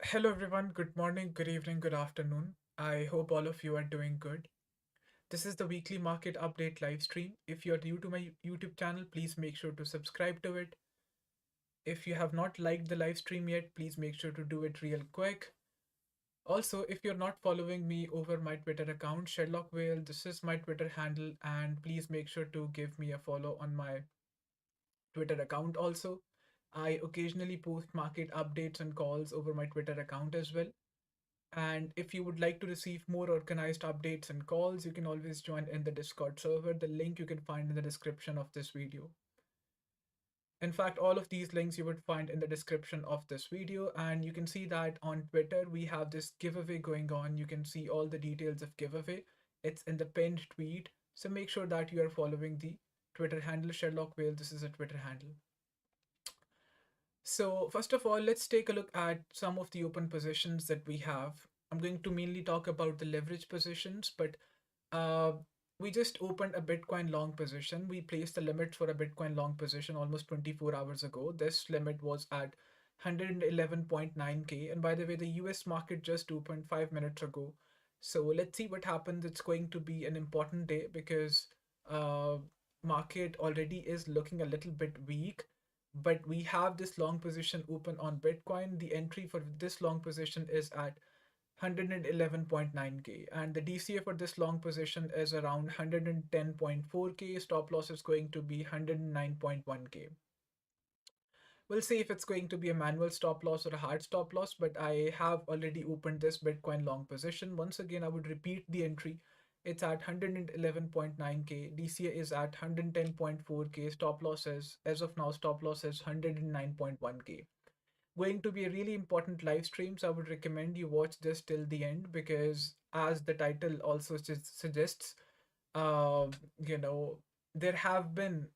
Hello everyone, good morning, good evening, good afternoon. I hope all of you are doing good. This is the weekly market update live stream. If you are new to my YouTube channel, please make sure to subscribe to it. If you have not liked the live stream yet, please make sure to do it real quick. Also, if you're not following me over my Twitter account, 𝗟𝘅𝗶𝗵𝗵, this is my Twitter handle, and please make sure to give me a follow on my Twitter account also. I occasionally post market updates and calls over my Twitter account as well. And if you would like to receive more organized updates and calls, you can always join in the Discord server. The link you can find in the description of this video. In fact, all of these links you would find in the description of this video. And you can see that on Twitter, we have this giveaway going on. You can see all the details of giveaway. It's in the pinned tweet. So make sure that you are following the Twitter handle 𝗟𝘅𝗶𝗵𝗵. This is a Twitter handle. So first of all, let's take a look at some of the open positions that we have. I'm going to mainly talk about the leverage positions, but uh, we just opened a Bitcoin long position. We placed the limit for a Bitcoin long position almost 24 hours ago. This limit was at 111.9K. And by the way, the US market just opened 5 minutes ago. So let's see what happens. It's going to be an important day because uh, market already is looking a little bit weak, but we have this long position open on Bitcoin. The entry for this long position is at 111.9K, and the DCA for this long position is around 110.4K. Stop loss is going to be 109.1K. We'll see if it's going to be a manual stop loss or a hard stop loss, but I have already opened this Bitcoin long position. Once again, I would repeat the entry. It's at 111.9K. DCA is at 110.4K. Stop loss is, as of now, stop loss is 109.1K. Going to be a really important live stream, so I would recommend you watch this till the end because, as the title also suggests, uh, you know, there have been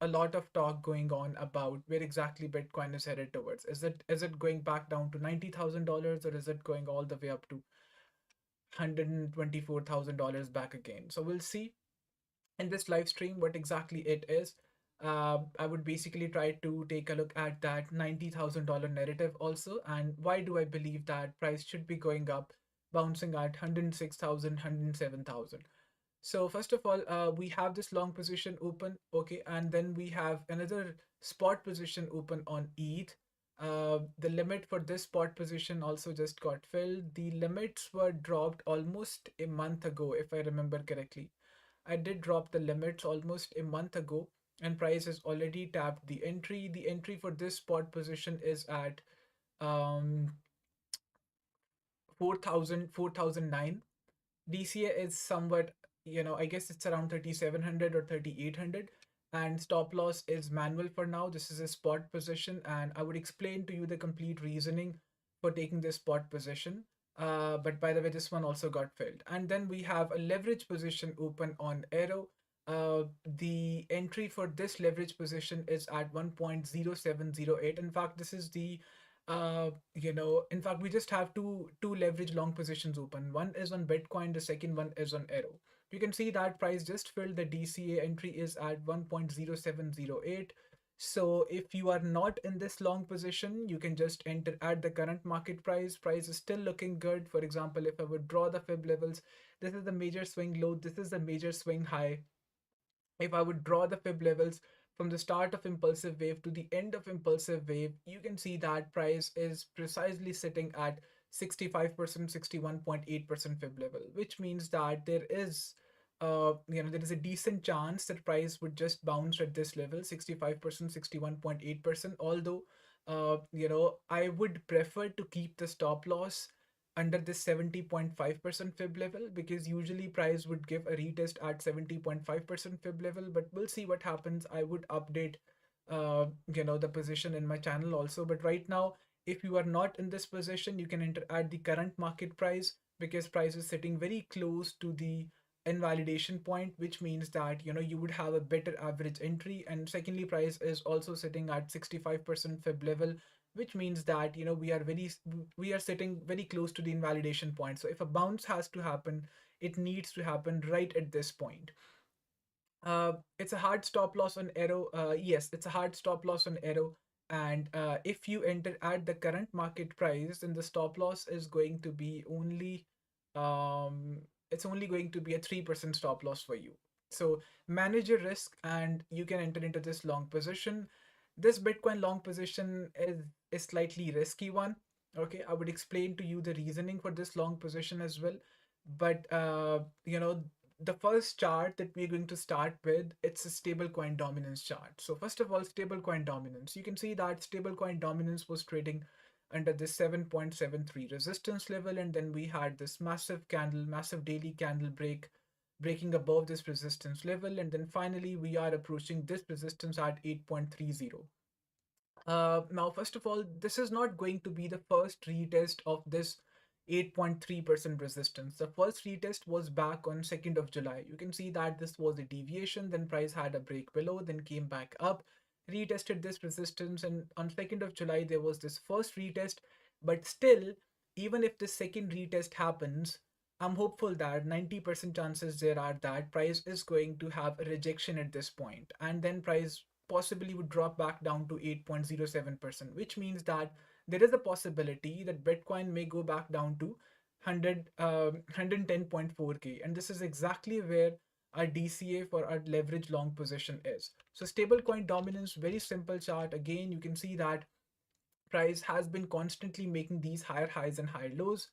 a lot of talk going on about where exactly Bitcoin is headed towards. Is it going back down to $90,000, or is it going all the way up to $124,000 back again? So we'll see in this live stream what exactly it is. I would basically try to take a look at that $90,000 narrative also, and why do I believe that price should be going up, bouncing at 106,000, 107,000. So first of all, we have this long position open, okay, and then we have another spot position open on ETH. The limit for this spot position also just got filled. The limits were dropped almost a month ago, if I remember correctly. I did drop the limits almost a month ago, and price has already tapped the entry. The entry for this spot position is at um 4,009. DCA is somewhat, I guess it's around 3,700 or 3,800. And stop loss is manual for now. This is a spot position, and I would explain to you the complete reasoning for taking this spot position. But by the way, this one also got filled. And then we have a leverage position open on Arrow. The entry for this leverage position is at 1.0708. In fact, this is the in fact, we just have two leverage long positions open. One is on Bitcoin, the second one is on Arrow. You can see that price just filled. The DCA entry is at 1.0708. So if you are not in this long position, you can just enter at the current market price. Price is still looking good. For example, if I would draw the fib levels, this is the major swing low, this is the major swing high. If I would draw the fib levels from the start of impulsive wave to the end of impulsive wave, you can see that price is precisely sitting at 65%, 61.8% fib level, which means that there is a decent chance that price would just bounce at this level, 65%, 61.8%. Although, I would prefer to keep the stop loss under this 70.5% fib level, because usually price would give a retest at 70.5% fib level, but we'll see what happens. I would update the position in my channel also, but right now, if you are not in this position, you can enter at the current market price, because price is sitting very close to the invalidation point, which means that you would have a better average entry. And secondly, price is also sitting at 65% fib level, which means that we are sitting very close to the invalidation point. So if a bounce has to happen, it needs to happen right at this point. It's a hard stop loss on Arrow. Yes, it's a hard stop loss on Arrow. And if you enter at the current market price, then the stop loss is going to be only um, it's only going to be a 3% stop loss for you. So manage your risk and you can enter into this long position. This Bitcoin long position is a slightly risky one. Okay, I would explain to you the reasoning for this long position as well. But the first chart that we're going to start with, it's a stablecoin dominance chart. So first of all, stablecoin dominance. You can see that stablecoin dominance was trading under this 7.73 resistance level, and then we had this massive candle, massive daily candle breaking above this resistance level, and then finally we are approaching this resistance at 8.30. Now, first of all, this is not going to be the first retest of this 8.3% resistance. The first retest was back on 2nd of July. You can see that this was a deviation, then price had a break below, then came back up, retested this resistance, and on 2nd of July, there was this first retest. But still, even if the second retest happens, I'm hopeful that 90% chances there are that price is going to have a rejection at this point, and then price possibly would drop back down to 8.07%, which means that there is a possibility that Bitcoin may go back down to 110.4K. And this is exactly where our DCA for our leverage long position is. So stablecoin dominance, very simple chart. Again, you can see that price has been constantly making these higher highs and higher lows.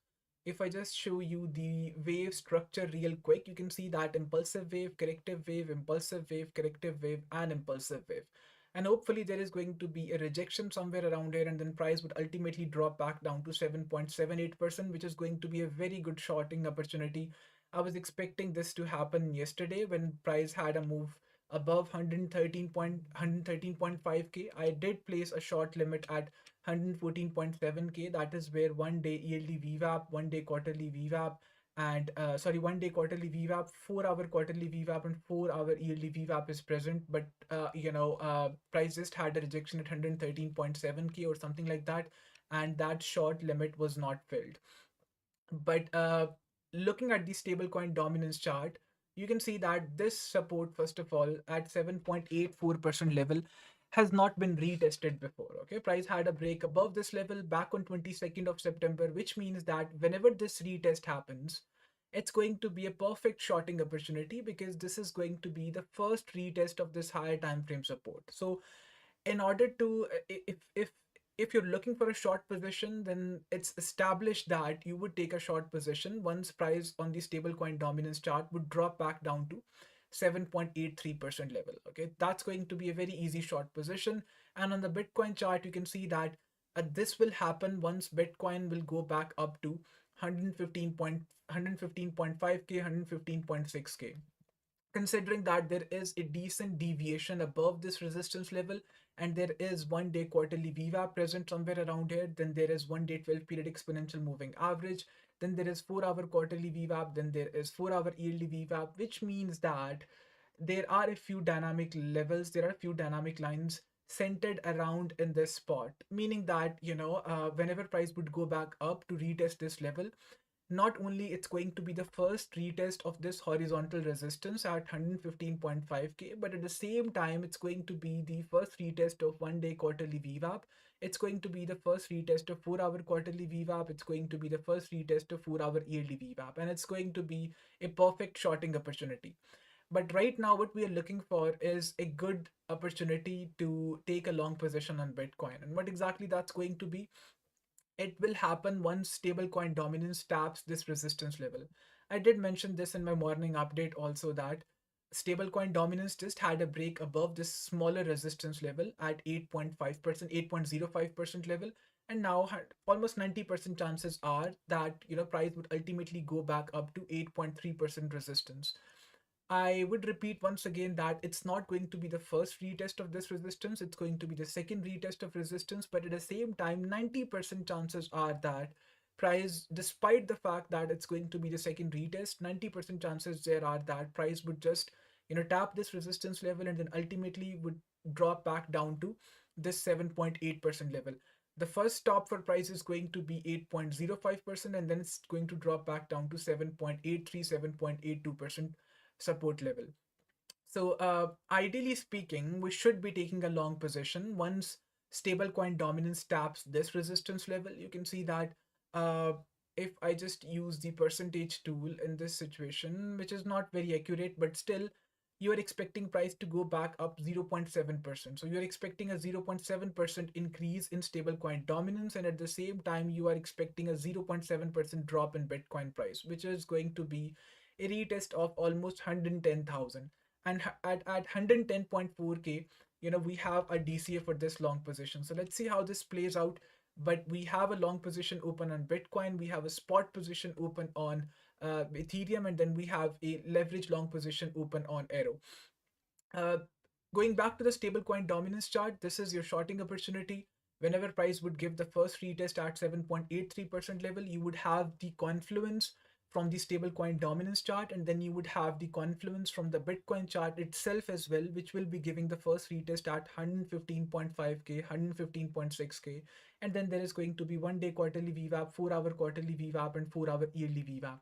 If I just show you the wave structure real quick, you can see that impulsive wave, impulsive wave, corrective wave, and impulsive wave. And hopefully there is going to be a rejection somewhere around here, and then price would ultimately drop back down to 7.78%, which is going to be a very good shorting opportunity. I was expecting this to happen yesterday when price had a move above 113.5K. I did place a short limit at 114.7K. That is where 1 day yearly VWAP, 1 day quarterly VWAP, and 1 day quarterly VWAP, 4 hour quarterly VWAP, and 4 hour yearly VWAP is present. But price just had a rejection at 113.7K or something like that, and that short limit was not filled. But looking at the stablecoin dominance chart, you can see that this support, first of all, at 7.84% level has not been retested before. Okay, price had a break above this level back on 22nd of September, which means that whenever this retest happens, it's going to be a perfect shorting opportunity because this is going to be the first retest of this higher time frame support. So in order to if you're looking for a short position, then it's established that you would take a short position once price on the stablecoin dominance chart would drop back down to 7.83% level. Okay, that's going to be a very easy short position. And on the Bitcoin chart, you can see that this will happen once Bitcoin will go back up to 115.5K, 115.6K. Considering that there is a decent deviation above this resistance level, and there is 1 day quarterly VWAP present somewhere around here, then there is 1 day 12 period exponential moving average, then there is 4 hour quarterly VWAP, then there is 4 hour yearly VWAP, which means that there are a few dynamic levels, there are a few dynamic lines centered around in this spot, meaning that whenever price would go back up to retest this level, not only it's going to be the first retest of this horizontal resistance at 115.5K, but at the same time, it's going to be the first retest of 1 day quarterly VWAP. It's going to be the first retest of 4 hour quarterly VWAP. It's going to be the first retest of 4 hour yearly VWAP. And it's going to be a perfect shorting opportunity. But right now, what we are looking for is a good opportunity to take a long position on Bitcoin. And what exactly that's going to be? It will happen once stablecoin dominance taps this resistance level. I did mention this in my morning update also that stablecoin dominance just had a break above this smaller resistance level at 8.5%, 8.05% level. And now almost 90% chances are that price would ultimately go back up to 8.3% resistance. I would repeat once again that it's not going to be the first retest of this resistance, it's going to be the second retest of resistance, but at the same time, 90% chances are that price, despite the fact that it's going to be the second retest, 90% chances there are that price would just, tap this resistance level and then ultimately would drop back down to this 7.8% level. The first stop for price is going to be 8.05%, and then it's going to drop back down to 7.83, 7.82% support level. So ideally speaking, we should be taking a long position once stablecoin dominance taps this resistance level, you can see that uh, if I just use the percentage tool in this situation, which is not very accurate, but still you are expecting price to go back up 0.7%. So you're expecting a 0.7% increase in stablecoin dominance, and at the same time, you are expecting a 0.7% drop in Bitcoin price, which is going to be a retest of almost 110,000. And at 110.4K, we have a DCA for this long position. So let's see how this plays out. But we have a long position open on Bitcoin. We have a spot position open on Ethereum, and then we have a leverage long position open on Arrow. Uh, Going back to the stablecoin dominance chart, this is your shorting opportunity. Whenever price would give the first retest at 7.83% level, you would have the confluence from the stablecoin dominance chart, and then you would have the confluence from the Bitcoin chart itself as well, which will be giving the first retest at 115.5K, 115.6K, and then there is going to be 1-day quarterly VWAP, 4-hour quarterly VWAP, and 4-hour yearly VWAP.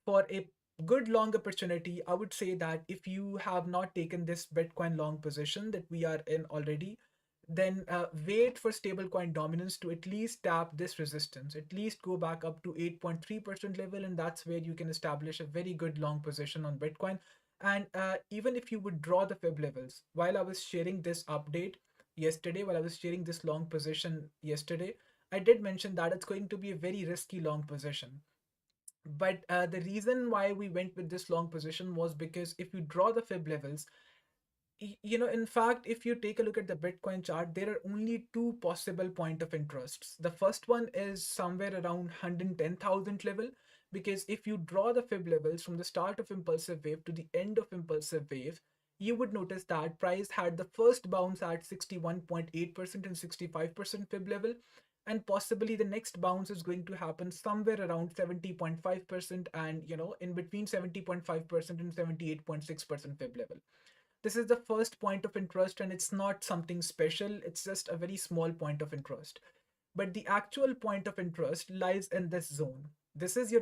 For a good long opportunity, I would say that if you have not taken this Bitcoin long position that we are in already, then wait for stablecoin dominance to at least tap this resistance, at least go back up to 8.3% level, and that's where you can establish a very good long position on Bitcoin. And even if you would draw the fib levels, while I was sharing this update yesterday, while I was sharing this long position yesterday, I did mention that it's going to be a very risky long position. But the reason why we went with this long position was because if you draw the fib levels, in fact, if you take a look at the Bitcoin chart, there are only two possible point of interests. The first one is somewhere around 110,000 level, because if you draw the fib levels from the start of impulsive wave to the end of impulsive wave, you would notice that price had the first bounce at 61.8% and 65% fib level, and possibly the next bounce is going to happen somewhere around 70.5%, and in between 70.5% and 78.6% fib level. This is the first point of interest, and it's not something special, it's just a very small point of interest. But the actual point of interest lies in this zone. This is your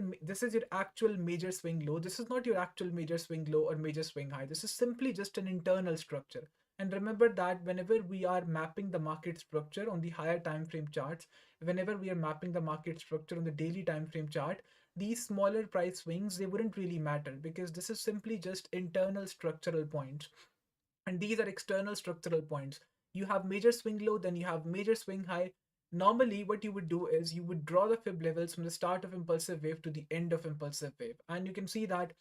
actual major swing low. This is not your actual major swing low or major swing high. This is simply just an internal structure. And remember that whenever we are mapping the market structure on the higher time frame charts, whenever we are mapping the market structure on the daily time frame chart, these smaller price swings, they wouldn't really matter, because this is simply just internal structural points. And these are external structural points. You have major swing low, then you have major swing high. Normally, what you would do is you would draw the fib levels from the start of impulsive wave to the end of impulsive wave. And you can see that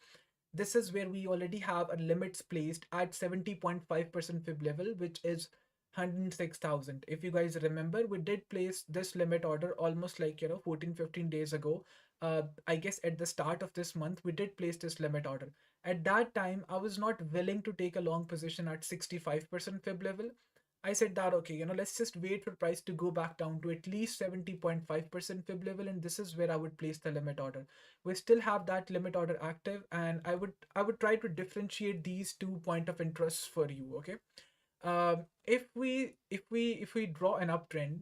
this is where we already have our limits placed at 70.5% fib level, which is 106,000. If you guys remember, we did place this limit order almost like 14-15 days ago. I guess at the start of this month we did place this limit order. At that time I was not willing to take a long position at 65% fib level. I said that, okay, let's just wait for price to go back down to at least 70.5% fib level, and this is where I would place the limit order. We still have that limit order active, and I would try to differentiate these two point of interests for you. Okay. If we draw an uptrend,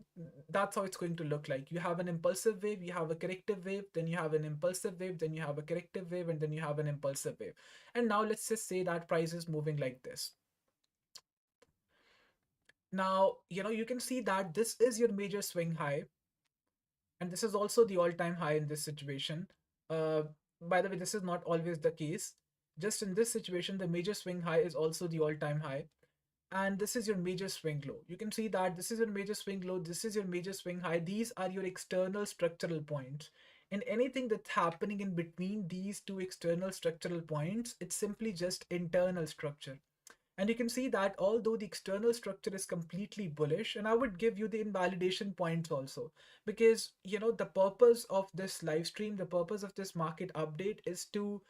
that's how it's going to look like. You have an impulsive wave, you have a corrective wave, then you have an impulsive wave, then you have a corrective wave, and then you have an impulsive wave. And now let's just say that price is moving like this. Now, you can see that this is your major swing high, and this is also the all-time high in this situation. Uh, by the way, this is not always the case. Just in this situation, the major swing high is also the all-time high. And this is your major swing low. You can see that this is your major swing low, this is your major swing high. These are your external structural points. And anything that's happening in between these two external structural points, it's simply just internal structure. And you can see that although the external structure is completely bullish, and I would give you the invalidation points also, because the purpose of this live stream, the purpose of this market update is to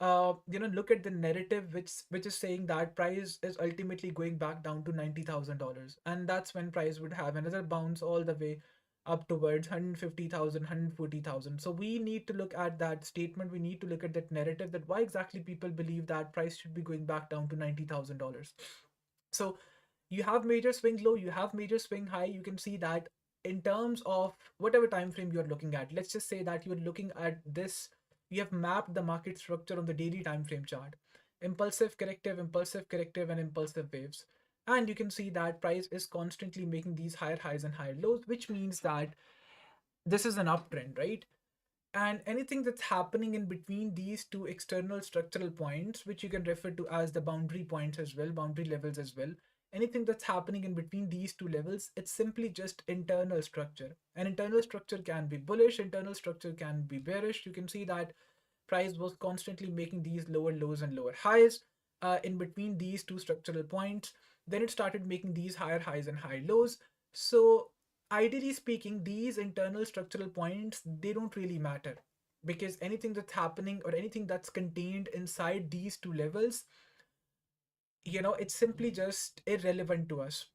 look at the narrative which is saying that price is ultimately going back down to $90,000, and that's when price would have another bounce all the way up towards 150,000, 140,000. So we need to look at that statement. We need to look at that narrative, that why exactly people believe that price should be going back down to $90,000. So you have major swing low, you have major swing high. You can see that in terms of whatever time frame you're looking at. Let's just say that you're looking at this. We have mapped the market structure on the daily time frame chart. Impulsive, corrective, and impulsive waves. And you can see that price is constantly making these higher highs and higher lows, which means that this is an uptrend, right? And anything that's happening in between these two external structural points, which you can refer to as the boundary points as well, boundary levels as well, anything that's happening in between these two levels, it's simply just internal structure. An internal structure can be bullish, internal structure can be bearish. You can see that price was constantly making these lower lows and lower highs in between these two structural points. Then it started making these higher highs and high lows. So ideally speaking, these internal structural points, they don't really matter, because anything that's happening or anything that's contained inside these two levels, it's simply just irrelevant to us.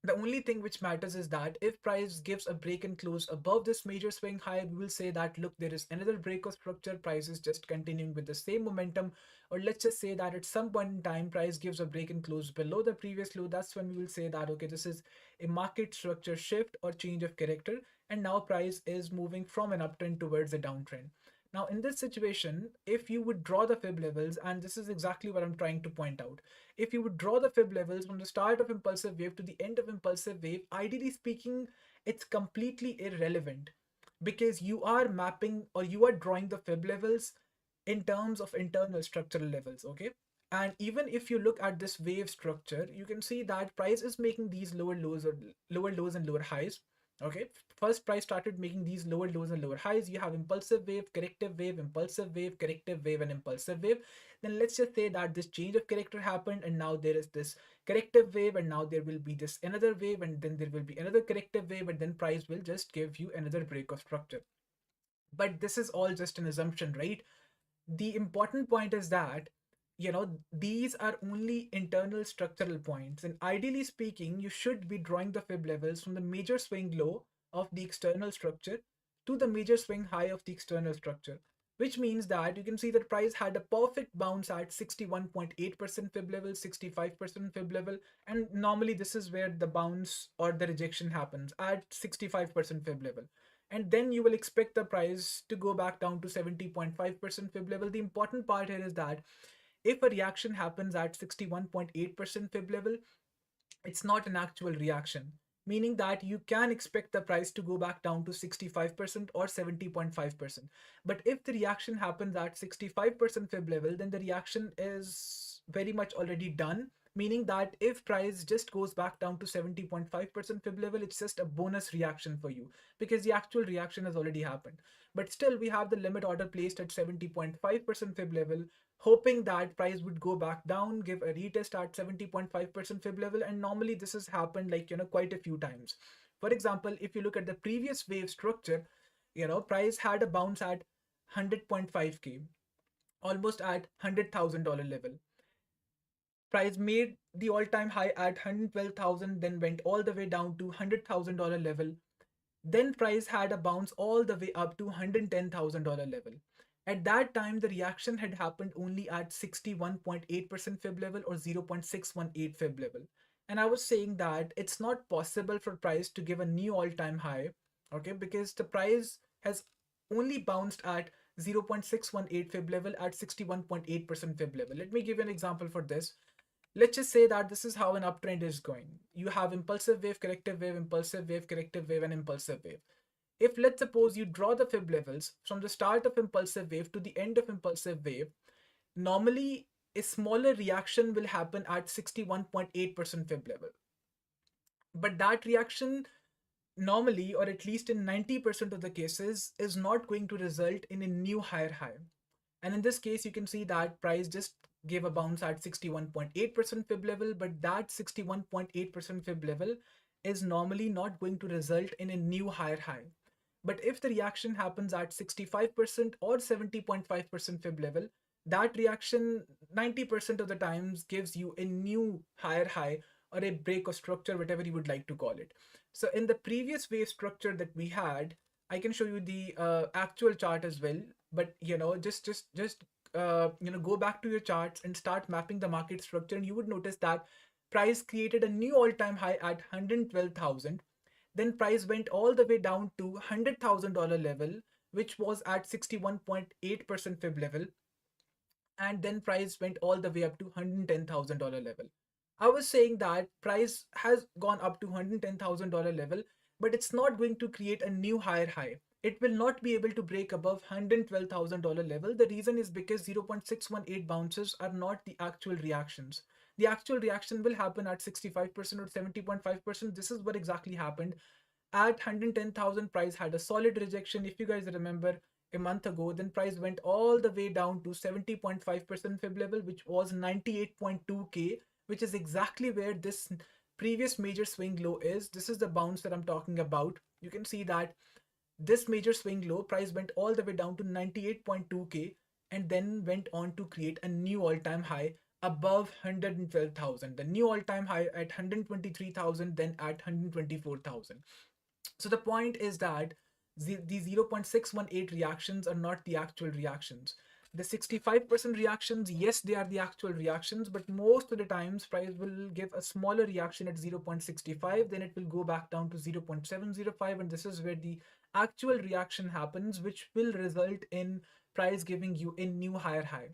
The only thing which matters is that if price gives a break and close above this major swing high, we will say that, look, there is another break of structure, price is just continuing with the same momentum. Or let's just say that at some point in time, price gives a break and close below the previous low. That's when we will say that, okay, this is a market structure shift or change of character, and now price is moving from an uptrend towards a downtrend. Now, in this situation, if you would draw the fib levels, and this is exactly what I'm trying to point out, if you would draw the fib levels from the start of impulsive wave to the end of impulsive wave, ideally speaking, it's completely irrelevant, because you are mapping or you are drawing the fib levels in terms of internal structural levels, okay? And even if you look at this wave structure, you can see that price is making these lower lows and lower highs. Okay, first price started making these lower lows and lower highs. You have impulsive wave, corrective wave, impulsive wave, corrective wave, and impulsive wave. Then let's just say that this change of character happened, and now there is this corrective wave, and now there will be this another wave, and then there will be another corrective wave, and then price will just give you another break of structure. But this is all just an assumption, right? The important point is that, these are only internal structural points, and ideally speaking, you should be drawing the fib levels from the major swing low of the external structure to the major swing high of the external structure, which means that you can see that price had a perfect bounce at 61.8% fib level, 65% fib level, and normally this is where the bounce or the rejection happens, at 65% fib level. And then you will expect the price to go back down to 70.5% fib level. The important part here is that if a reaction happens at 61.8% fib level, it's not an actual reaction, meaning that you can expect the price to go back down to 65% or 70.5%. But if the reaction happens at 65% fib level, then the reaction is very much already done, meaning that if price just goes back down to 70.5% fib level, it's just a bonus reaction for you, because the actual reaction has already happened. But still, we have the limit order placed at 70.5% fib level, hoping that price would go back down, give a retest at 70.5% fib level. And normally this has happened like, quite a few times. For example, if you look at the previous wave structure, price had a bounce at 100.5K, almost at $100,000 level. Price made the all-time high at 112,000, then went all the way down to $100,000 level. Then price had a bounce all the way up to $110,000 level. At that time, the reaction had happened only at 61.8% fib level or 0.618 fib level. And I was saying that it's not possible for price to give a new all-time high, okay, because the price has only bounced at 0.618 fib level at 61.8% fib level. Let me give you an example for this. Let's just say that this is how an uptrend is going. You have impulsive wave, corrective wave, impulsive wave, corrective wave, and impulsive wave. If let's suppose you draw the fib levels from the start of impulsive wave to the end of impulsive wave, normally a smaller reaction will happen at 61.8% fib level. But that reaction normally, or at least in 90% of the cases, is not going to result in a new higher high. And in this case, you can see that price just gave a bounce at 61.8% fib level, but that 61.8% fib level is normally not going to result in a new higher high. But if the reaction happens at 65% or 70.5% fib level, that reaction 90% of the times gives you a new higher high or a break of structure, whatever you would like to call it. So in the previous wave structure that we had, I can show you the actual chart as well. But just go back to your charts and start mapping the market structure, and you would notice that price created a new all-time high at 112,000. Then price went all the way down to $100,000 level, which was at 61.8% fib level. And then price went all the way up to $110,000 level. I was saying that price has gone up to $110,000 level, but it's not going to create a new higher high. It will not be able to break above $112,000 level. The reason is because 0.618 bounces are not the actual reactions. The actual reaction will happen at 65% or 70.5%. This is what exactly happened. At 110,000, price had a solid rejection. If you guys remember a month ago, then price went all the way down to 70.5% fib level, which was 98.2K, which is exactly where this previous major swing low is. This is the bounce that I'm talking about. You can see that this major swing low, price went all the way down to 98.2K and then went on to create a new all-time high above 112,000. The new all-time high at 123,000, then at 124,000. So the point is that the 0.618 reactions are not the actual reactions. The 65% reactions, yes, they are the actual reactions, but most of the times price will give a smaller reaction at 0.65, then it will go back down to 0.705, and this is where the actual reaction happens, which will result in price giving you a new higher high.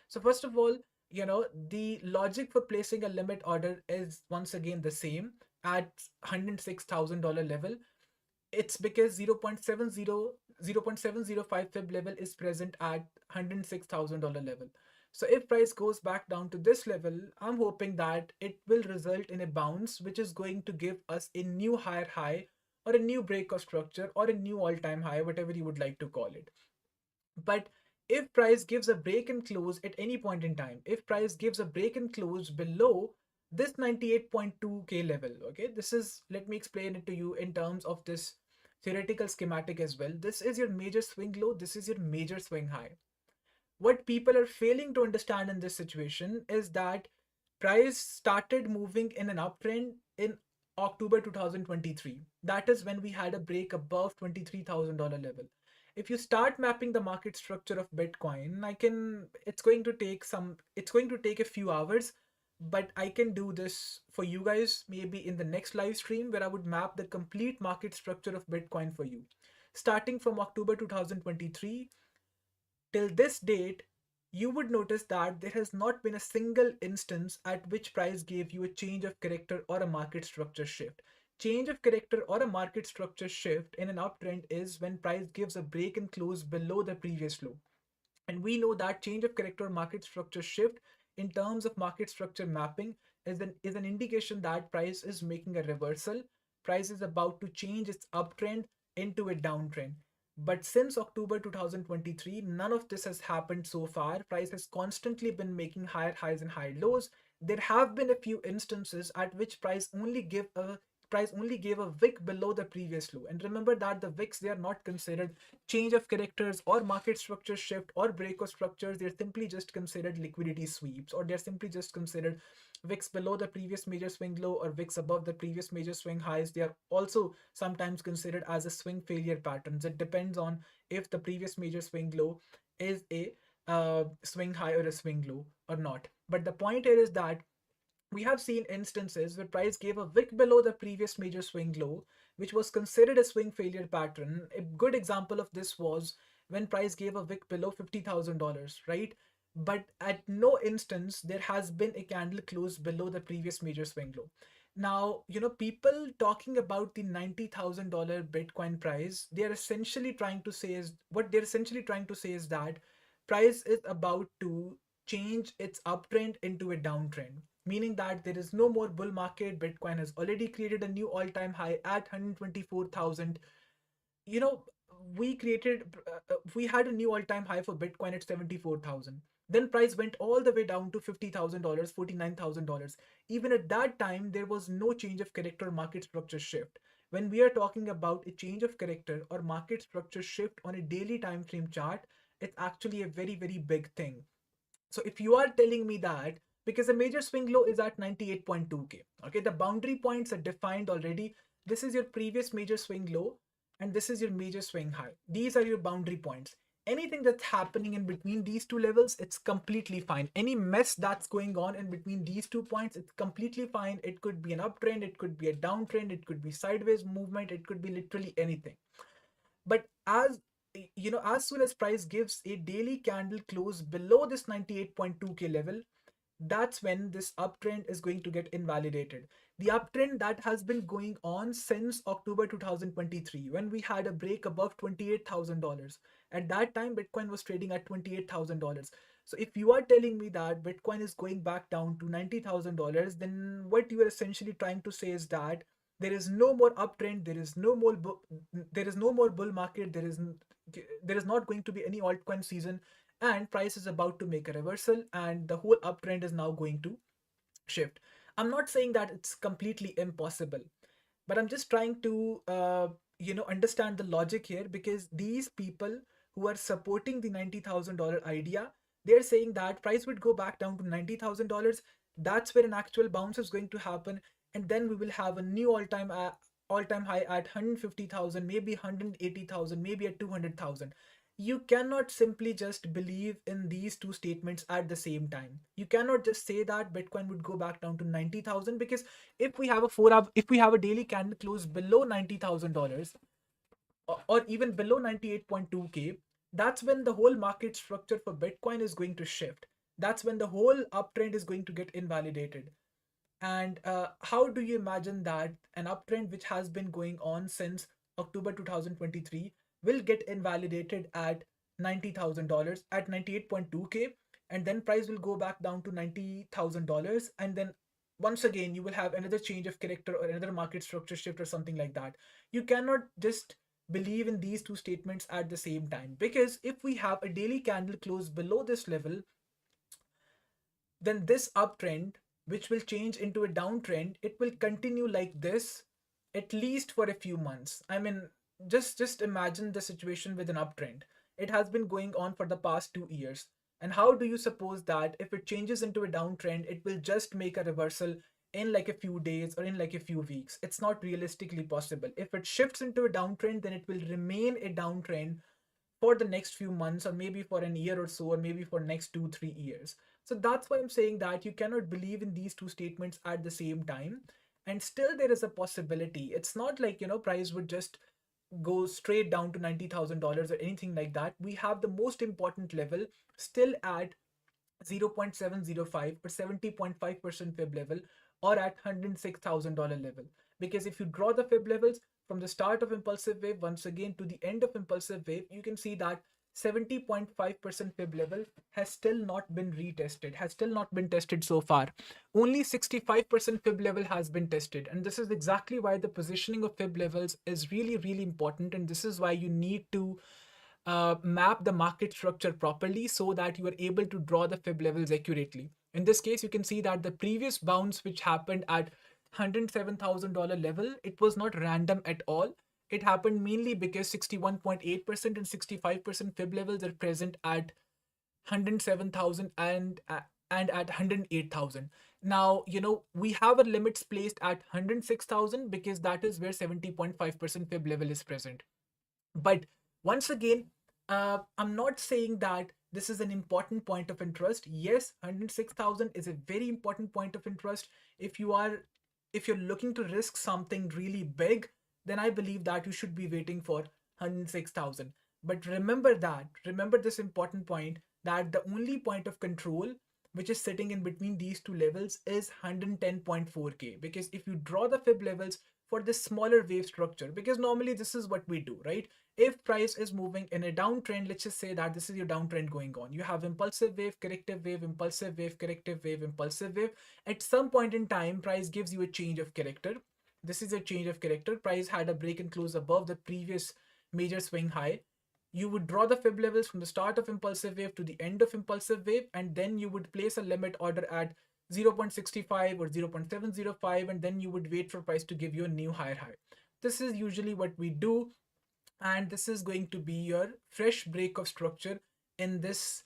So first of all, the logic for placing a limit order is once again the same at $106,000 level. It's because 0.705 fib level is present at $106,000 level. So if price goes back down to this level, I'm hoping that it will result in a bounce, which is going to give us a new higher high or a new break of structure or a new all-time high, whatever you would like to call it. But if price gives a break and close at any point in time, if price gives a break and close below this 98.2K level, okay, this is, let me explain it to you in terms of this theoretical schematic as well. This is your major swing low, this is your major swing high. What people are failing to understand in this situation is that price started moving in an uptrend in October 2023. That is when we had a break above $23,000 level. If you start mapping the market structure of Bitcoin, it's going to take a few hours, but I can do this for you guys maybe in the next live stream where I would map the complete market structure of Bitcoin for you. Starting from October 2023 till this date, you would notice that there has not been a single instance at which price gave you a change of character or a market structure shift. Change of character or a market structure shift in an uptrend is when price gives a break and close below the previous low. And we know that change of character or market structure shift in terms of market structure mapping is an indication that price is making a reversal. Price is about to change its uptrend into a downtrend. But since October 2023, none of this has happened so far. Price has constantly been making higher highs and higher lows. There have been a few instances at which price only gave a wick below the previous low. And remember that the wicks, they are not considered change of characters or market structure shift or break of structures. They're simply just considered liquidity sweeps, or they're simply just considered wicks below the previous major swing low or wicks above the previous major swing highs. They are also sometimes considered as a swing failure patterns. It depends on if the previous major swing low is a swing high or a swing low or not. But the point here is that we have seen instances where price gave a wick below the previous major swing low, which was considered a swing failure pattern. A good example of this was when price gave a wick below $50,000, right? But at no instance there has been a candle close below the previous major swing low. Now, people talking about the $90,000 Bitcoin price, they're essentially trying to say is that price is about to change its uptrend into a downtrend, meaning that there is no more bull market. Bitcoin has already created a new all-time high at 124,000. You know, we had a new all-time high for Bitcoin at 74,000. Then price went all the way down to $50,000, $49,000. Even at that time, there was no change of character market structure shift. When we are talking about a change of character or market structure shift on a daily time frame chart, it's actually a very, very big thing. So if you are telling me that, because the major swing low is at 98.2K, okay, the boundary points are defined already. This is your previous major swing low and this is your major swing high. These are your boundary points. Anything that's happening in between these two levels, it's completely fine. Any mess that's going on in between these 2 points, it's completely fine. It could be an uptrend, it could be a downtrend, it could be sideways movement, it could be literally anything. But as soon as price gives a daily candle close below this 98.2K level, that's when this uptrend is going to get invalidated. The uptrend that has been going on since October 2023, when we had a break above $28,000. At that time, Bitcoin was trading at $28,000. So if you are telling me that Bitcoin is going back down to $90,000, then what you are essentially trying to say is that there is no more uptrend, there is no more bull market, there is not going to be any altcoin season, and price is about to make a reversal, and the whole uptrend is now going to shift. I'm not saying that it's completely impossible, but I'm just trying to understand the logic here, because these people who are supporting the $90,000 idea, they're saying that price would go back down to $90,000. That's where an actual bounce is going to happen, and then we will have a new all-time high at 150,000, maybe 180,000, maybe at 200,000. You cannot simply just believe in these two statements at the same time. You cannot just say that Bitcoin would go back down to 90,000, because if we have a daily candle close below $90,000, or even below 98.2K, that's when the whole market structure for Bitcoin is going to shift. That's when the whole uptrend is going to get invalidated. And how do you imagine that an uptrend which has been going on since October 2023 will get invalidated at $90,000 at 98.2K, and then price will go back down to $90,000, and then once again you will have another change of character or another market structure shift or something like that. You cannot just believe in these two statements at the same time, because if we have a daily candle close below this level, then this uptrend, which will change into a downtrend, it will continue like this at least for a few months. I mean, just imagine the situation with an uptrend. It has been going on for the past 2 years. And how do you suppose that if it changes into a downtrend, it will just make a reversal in like a few days or in like a few weeks? It's not realistically possible. If it shifts into a downtrend, then it will remain a downtrend for the next few months, or maybe for an year or so, or maybe for next 2 3 years. So that's why I'm saying that you cannot believe in these two statements at the same time. And still there is a possibility. It's not like, price would just go straight down to $90,000 or anything like that. We have the most important level still at 0.705 or 70.5% fib level, or at $106,000 level. Because if you draw the fib levels from the start of impulsive wave once again to the end of impulsive wave, you can see that 70.5% fib level has still not been retested, has still not been tested so far. Only 65% fib level has been tested. And this is exactly why the positioning of fib levels is really, really important. And this is why you need to map the market structure properly so that you are able to draw the fib levels accurately. In this case, you can see that the previous bounce which happened at $107,000 level, it was not random at all. It happened mainly because 61.8% and 65% fib levels are present at 107,000 and at 108,000. Now, we have a limits placed at 106,000 because that is where 70.5% fib level is present. But once again, I'm not saying that this is an important point of interest. Yes, 106,000 is a very important point of interest. If you're looking to risk something really big, then I believe that you should be waiting for 106,000. But remember this important point, that the only point of control which is sitting in between these two levels is 110.4K. Because if you draw the fib levels for this smaller wave structure, because normally this is what we do, right? If price is moving in a downtrend, let's just say that this is your downtrend going on. You have impulsive wave, corrective wave, impulsive wave, corrective wave, impulsive wave. At some point in time, price gives you a change of character. This is a change of character. Price had a break and close above the previous major swing high. You would draw the fib levels from the start of impulsive wave to the end of impulsive wave, and then you would place a limit order at 0.65 or 0.705, and then you would wait for price to give you a new higher high. This is usually what we do, and this is going to be your fresh break of structure in this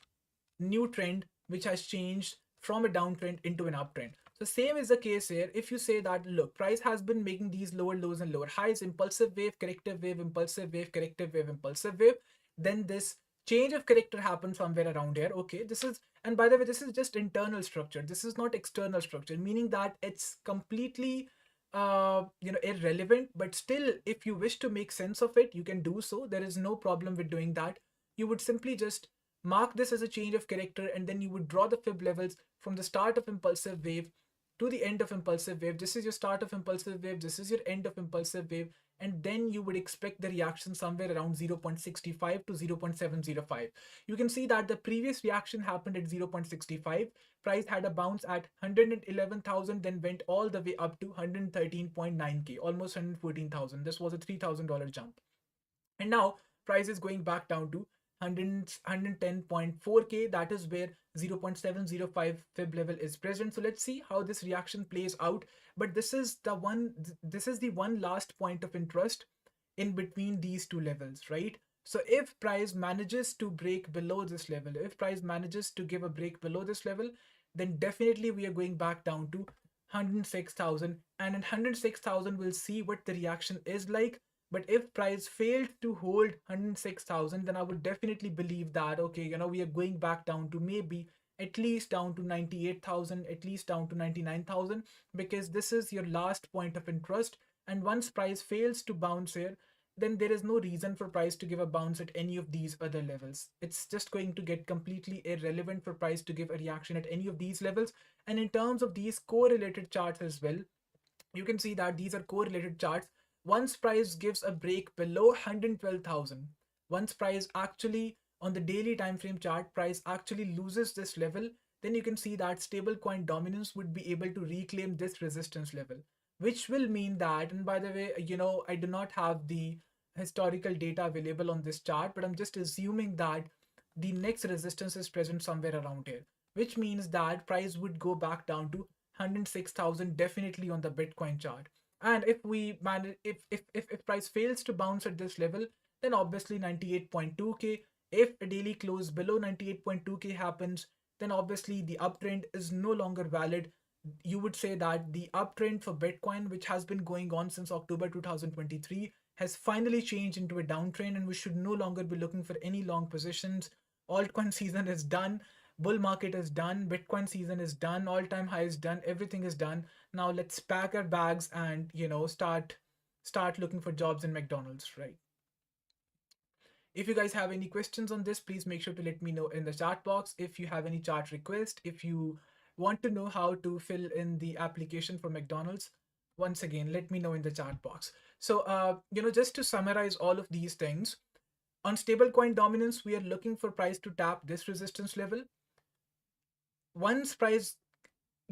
new trend which has changed from a downtrend into an uptrend. So same is the case here. If you say that, look, price has been making these lower lows and lower highs, impulsive wave, corrective wave, impulsive wave, corrective wave, impulsive wave, then this change of character happens somewhere around here. Okay, this is, and by the way, this is just internal structure. This is not external structure, meaning that it's completely irrelevant. But still, if you wish to make sense of it, you can do so. There is no problem with doing that. You would simply just mark this as a change of character, and then you would draw the fib levels from the start of impulsive wave to the end of impulsive wave. This is your start of impulsive wave, this is your end of impulsive wave, and then you would expect the reaction somewhere around 0.65 to 0.705. You can see that the previous reaction happened at 0.65. Price had a bounce at 111,000, then went all the way up to 113.9k, almost 114,000. This was a $3,000 jump. And now price is going back down to 110.4k. That is where 0.705 fib level is present. So let's see how this reaction plays out. But this is the one last point of interest in between these two levels, right? So if price manages to break below this level, if price manages to give a break below this level, then definitely we are going back down to 106,000, and in 106,000 we'll see what the reaction is like. But if price failed to hold 106,000, then I would definitely believe that, okay, we are going back down to maybe at least down to 98,000, at least down to 99,000, because this is your last point of interest. And once price fails to bounce here, then there is no reason for price to give a bounce at any of these other levels. It's just going to get completely irrelevant for price to give a reaction at any of these levels. And in terms of these correlated charts as well, you can see that these are correlated charts. Once price gives a break below 112,000, once price actually on the daily time frame chart, price actually loses this level, then you can see that stablecoin dominance would be able to reclaim this resistance level, which will mean that, and by the way, I do not have the historical data available on this chart, but I'm just assuming that the next resistance is present somewhere around here, which means that price would go back down to 106,000 definitely on the Bitcoin chart. And if we manage, if price fails to bounce at this level, then obviously 98.2k. If a daily close below 98.2k happens, then obviously the uptrend is no longer valid. You would say that the uptrend for Bitcoin, which has been going on since October 2023, has finally changed into a downtrend, and we should no longer be looking for any long positions. Altcoin season is done. Bull market is done, Bitcoin season is done, all-time high is done, everything is done. Now let's pack our bags and start looking for jobs in McDonald's, right? If you guys have any questions on this, please make sure to let me know in the chat box. If you have any chart request, if you want to know how to fill in the application for McDonald's, once again, let me know in the chat box. So just to summarize all of these things, on stablecoin dominance, we are looking for price to tap this resistance level. Once price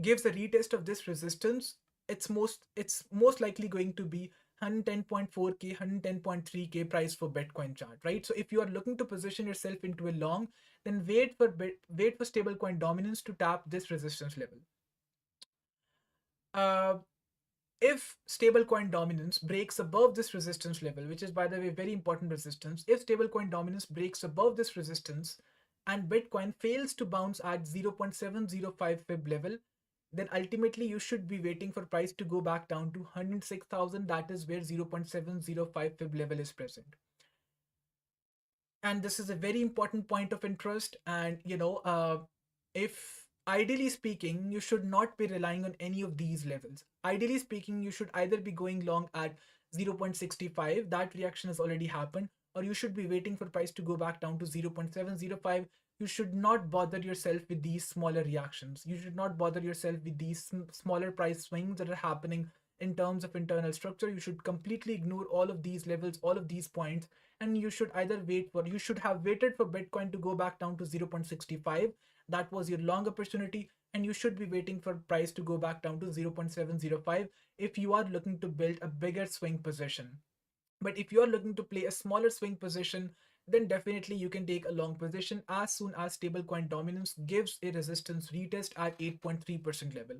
gives a retest of this resistance, it's most likely going to be 110.4k, 110.3k price for Bitcoin chart, right? So if you are looking to position yourself into a long, then wait for stablecoin dominance to tap this resistance level. If stablecoin dominance breaks above this resistance level, which is by the way very important resistance, if stablecoin dominance breaks above this resistance and Bitcoin fails to bounce at 0.705 fib level, then ultimately you should be waiting for price to go back down to 106,000. That is where 0.705 fib level is present. And this is a very important point of interest. And if ideally speaking, you should not be relying on any of these levels. Ideally speaking, you should either be going long at 0.65, that reaction has already happened, or you should be waiting for price to go back down to 0.705. You should not bother yourself with these smaller reactions. You should not bother yourself with these smaller price swings that are happening in terms of internal structure. You should completely ignore all of these levels, all of these points, and you should you should have waited for Bitcoin to go back down to 0.65. That was your long opportunity, and you should be waiting for price to go back down to 0.705 if you are looking to build a bigger swing position. But if you are looking to play a smaller swing position, then definitely you can take a long position as soon as stablecoin dominance gives a resistance retest at 8.3% level.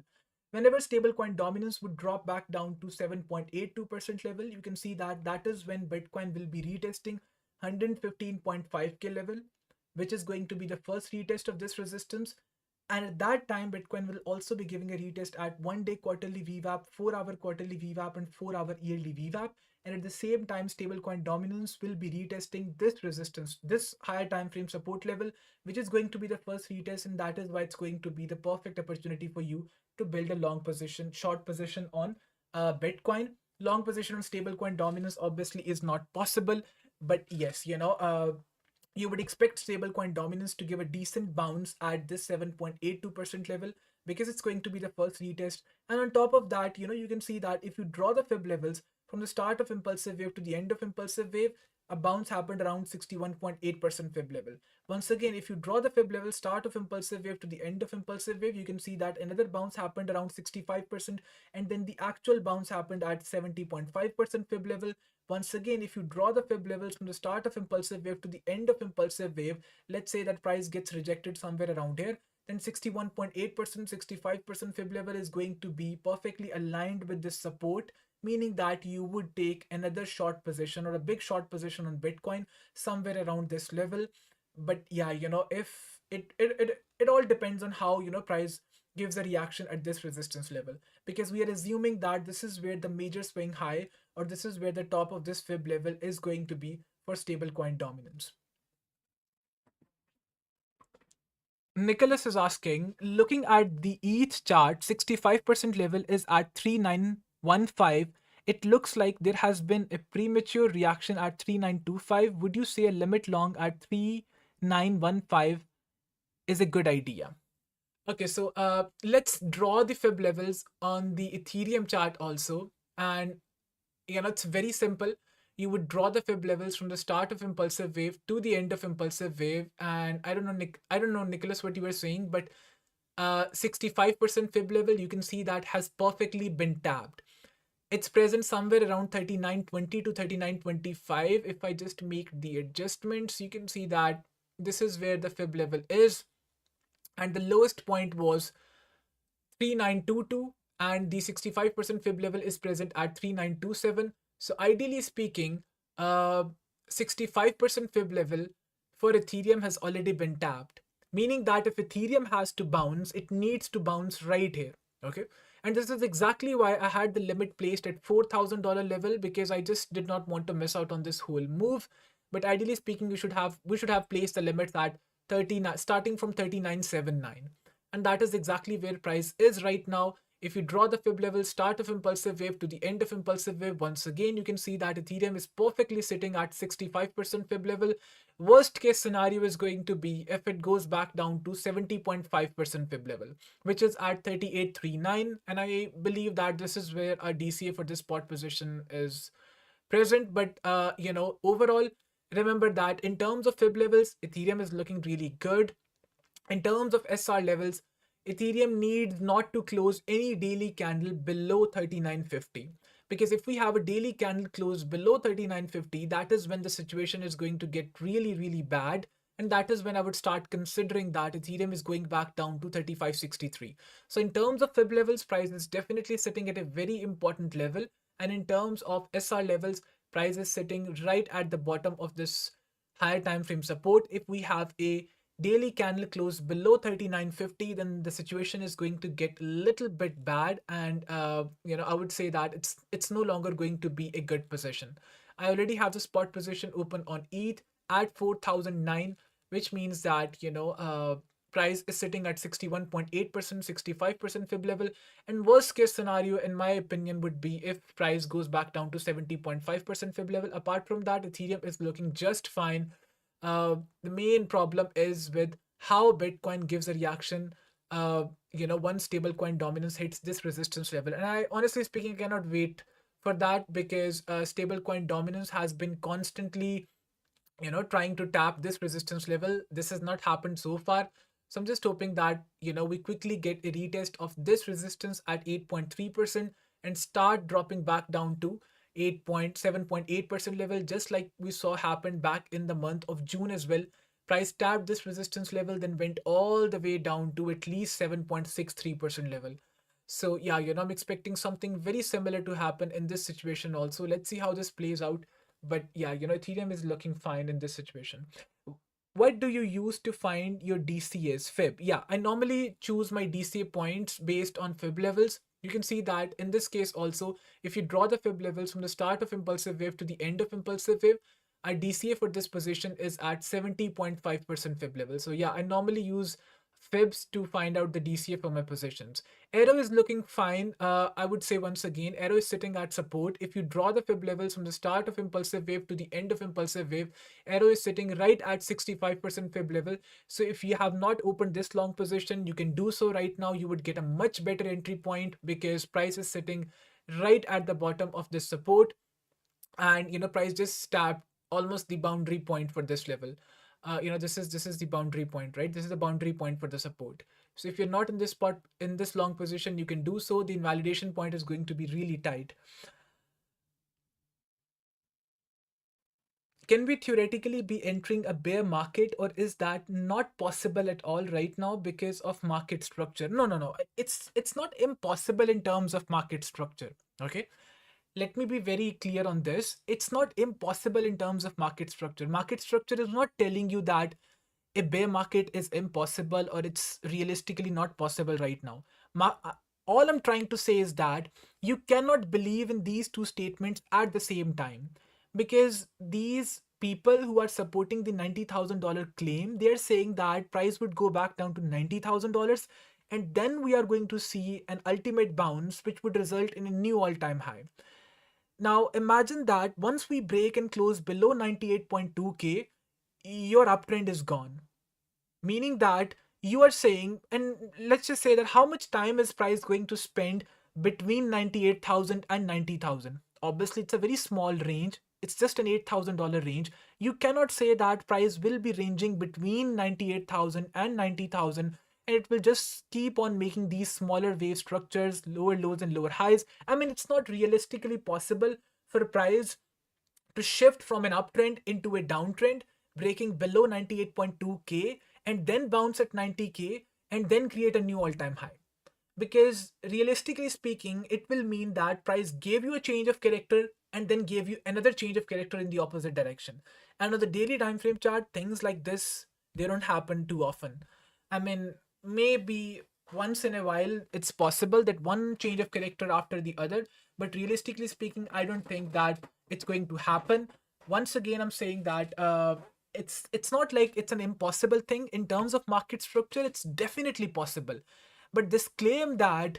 Whenever stablecoin dominance would drop back down to 7.82% level, you can see that that is when Bitcoin will be retesting 115.5k level, which is going to be the first retest of this resistance. And at that time, Bitcoin will also be giving a retest at 1-day quarterly VWAP, 4-hour quarterly VWAP, and 4-hour yearly VWAP. And at the same time, stablecoin dominance will be retesting this resistance, this higher time frame support level, which is going to be the first retest. And that is why it's going to be the perfect opportunity for you to build a long position, short position on Bitcoin. Long position on stablecoin dominance obviously is not possible. But yes, you would expect stablecoin dominance to give a decent bounce at this 7.82% level because it's going to be the first retest. And on top of that, you can see that if you draw the fib levels from the start of impulsive wave to the end of impulsive wave, a bounce happened around 61.8% fib level. Once again, if you draw the fib level start of impulsive wave to the end of impulsive wave, you can see that another bounce happened around 65%, and then the actual bounce happened at 70.5% fib level. Once again, if you draw the fib levels from the start of impulsive wave to the end of impulsive wave, let's say that price gets rejected somewhere around here, then 61.8%, 65% fib level is going to be perfectly aligned with this support, meaning that you would take another short position or a big short position on Bitcoin somewhere around this level. But yeah, if it all depends on how, price gives a reaction at this resistance level, because we are assuming that this is where the major swing high, or this is where the top of this fib level is going to be for stablecoin dominance. Nicholas is asking, looking at the ETH chart, 65% level is at 3915. It looks like there has been a premature reaction at 3925. Would you say a limit long at 3915 is a good idea? Okay, so let's draw the fib levels on the Ethereum chart also. And it's very simple. You would draw the fib levels from the start of impulsive wave to the end of impulsive wave. And I don't know, Nicholas, what you were saying, but 65% fib level, you can see that has perfectly been tapped. It's present somewhere around 3920 to 3925. If I just make the adjustments, you can see that this is where the fib level is. And the lowest point was 3922, and the 65% fib level is present at 3927. So ideally speaking, 65% fib level for Ethereum has already been tapped, meaning that if Ethereum has to bounce, it needs to bounce right here. Okay. And this is exactly why I had the limit placed at $4,000 level, because I just did not want to miss out on this whole move. But ideally speaking, we should have placed the limits at 39, starting from 3979. And that is exactly where price is right now. If you draw the fib level start of impulsive wave to the end of impulsive wave, once again you can see that Ethereum is perfectly sitting at 65% fib level. Worst case scenario is going to be if it goes back down to 70.5% fib level, which is at 3839. And I believe that this is where our DCA for this spot position is present. But overall, remember that in terms of fib levels, Ethereum is looking really good. In terms of SR levels, Ethereum needs not to close any daily candle below 3950. Because if we have a daily candle close below 3950, that is when the situation is going to get really, really bad. And that is when I would start considering that Ethereum is going back down to 3563. So in terms of fib levels, price is definitely sitting at a very important level. And in terms of SR levels, price is sitting right at the bottom of this higher time frame support. If we have a daily candle close below 3950, then the situation is going to get a little bit bad. And I would say that it's no longer going to be a good position. I already have the spot position open on ETH at 4009, which means that price is sitting at 61.8%, 65% fib level. And worst case scenario, in my opinion, would be if price goes back down to 70.5% fib level. Apart from that, Ethereum is looking just fine. The main problem is with how Bitcoin gives a reaction, once stablecoin dominance hits this resistance level. And I honestly speaking cannot wait for that, because stablecoin dominance has been constantly, trying to tap this resistance level. This has not happened so far. So I'm just hoping that, we quickly get a retest of this resistance at 8.3% and start dropping back down to 7.8% level, just like we saw happen back in the month of June as well. Price tapped this resistance level, then went all the way down to at least 7.63% level. So yeah, I'm expecting something very similar to happen in this situation also. Let's see how this plays out. But yeah, Ethereum is looking fine in this situation. What do you use to find your DCA's fib? Yeah, I normally choose my DCA points based on fib levels. You can see that in this case also, if you draw the fib levels from the start of impulsive wave to the end of impulsive wave, our DCA for this position is at 70.5% fib level. So yeah, I normally use fibs to find out the DCA for my positions. Arrow is looking fine. I would say once again, Arrow is sitting at support. If you draw the fib levels from the start of impulsive wave to the end of impulsive wave, Arrow is sitting right at 65% fib level. So if you have not opened this long position, you can do so right now. You would get a much better entry point because price is sitting right at the bottom of this support, and price just tapped almost the boundary point for this level. This is the boundary point, right? This is the boundary point for the support. So if you're not in this spot in this long position, you can do so. The invalidation point is going to be really tight. Can we theoretically be entering a bear market, or is that not possible at all right now because of market structure? No. It's not impossible in terms of market structure. Okay, let me be very clear on this. It's not impossible in terms of market structure. Market structure is not telling you that a bear market is impossible or it's realistically not possible right now. All I'm trying to say is that you cannot believe in these two statements at the same time, because these people who are supporting the $90,000 claim, they're saying that price would go back down to $90,000, and then we are going to see an ultimate bounce which would result in a new all-time high. Now imagine that once we break and close below 98.2k, your uptrend is gone. Meaning that you are saying, and let's just say that how much time is price going to spend between 98,000 and 90,000? Obviously, it's a very small range. It's just an $8,000 range. You cannot say that price will be ranging between 98,000 and 90,000, and it will just keep on making these smaller wave structures, lower lows and lower highs. I mean, it's not realistically possible for price to shift from an uptrend into a downtrend, breaking below 98.2k and then bounce at 90k and then create a new all-time high. Because realistically speaking, it will mean that price gave you a change of character and then gave you another change of character in the opposite direction. And on the daily time frame chart, things like this, they don't happen too often. I mean, maybe once in a while it's possible that one change of character after the other, but realistically speaking, I don't think that it's going to happen. Once again, I'm saying that it's not like it's an impossible thing in terms of market structure. It's definitely possible, but this claim that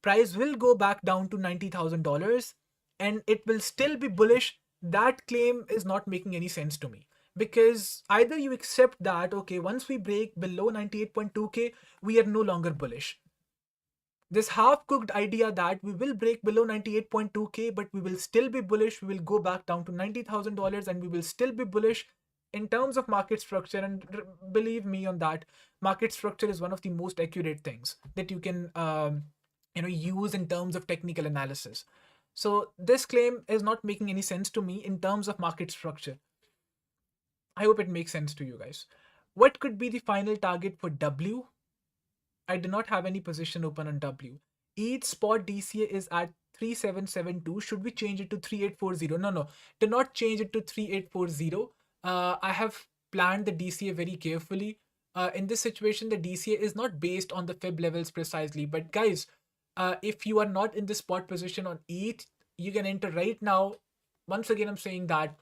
price will go back down to $90,000 and it will still be bullish, that claim is not making any sense to me. Because either you accept that, okay, once we break below 98.2k, we are no longer bullish. This half-cooked idea that we will break below 98.2k, but we will still be bullish, we will go back down to $90,000 and we will still be bullish in terms of market structure. And believe me on that, market structure is one of the most accurate things that you can use in terms of technical analysis. So this claim is not making any sense to me in terms of market structure. I hope it makes sense to you guys. What could be the final target for W? I do not have any position open on W. Each spot DCA is at 3772. Should we change it to 3840? No. Do not change it to 3840. I have planned the DCA very carefully. In this situation, the DCA is not based on the fib levels precisely. But guys, if you are not in the spot position on ETH, you can enter right now. Once again, I'm saying that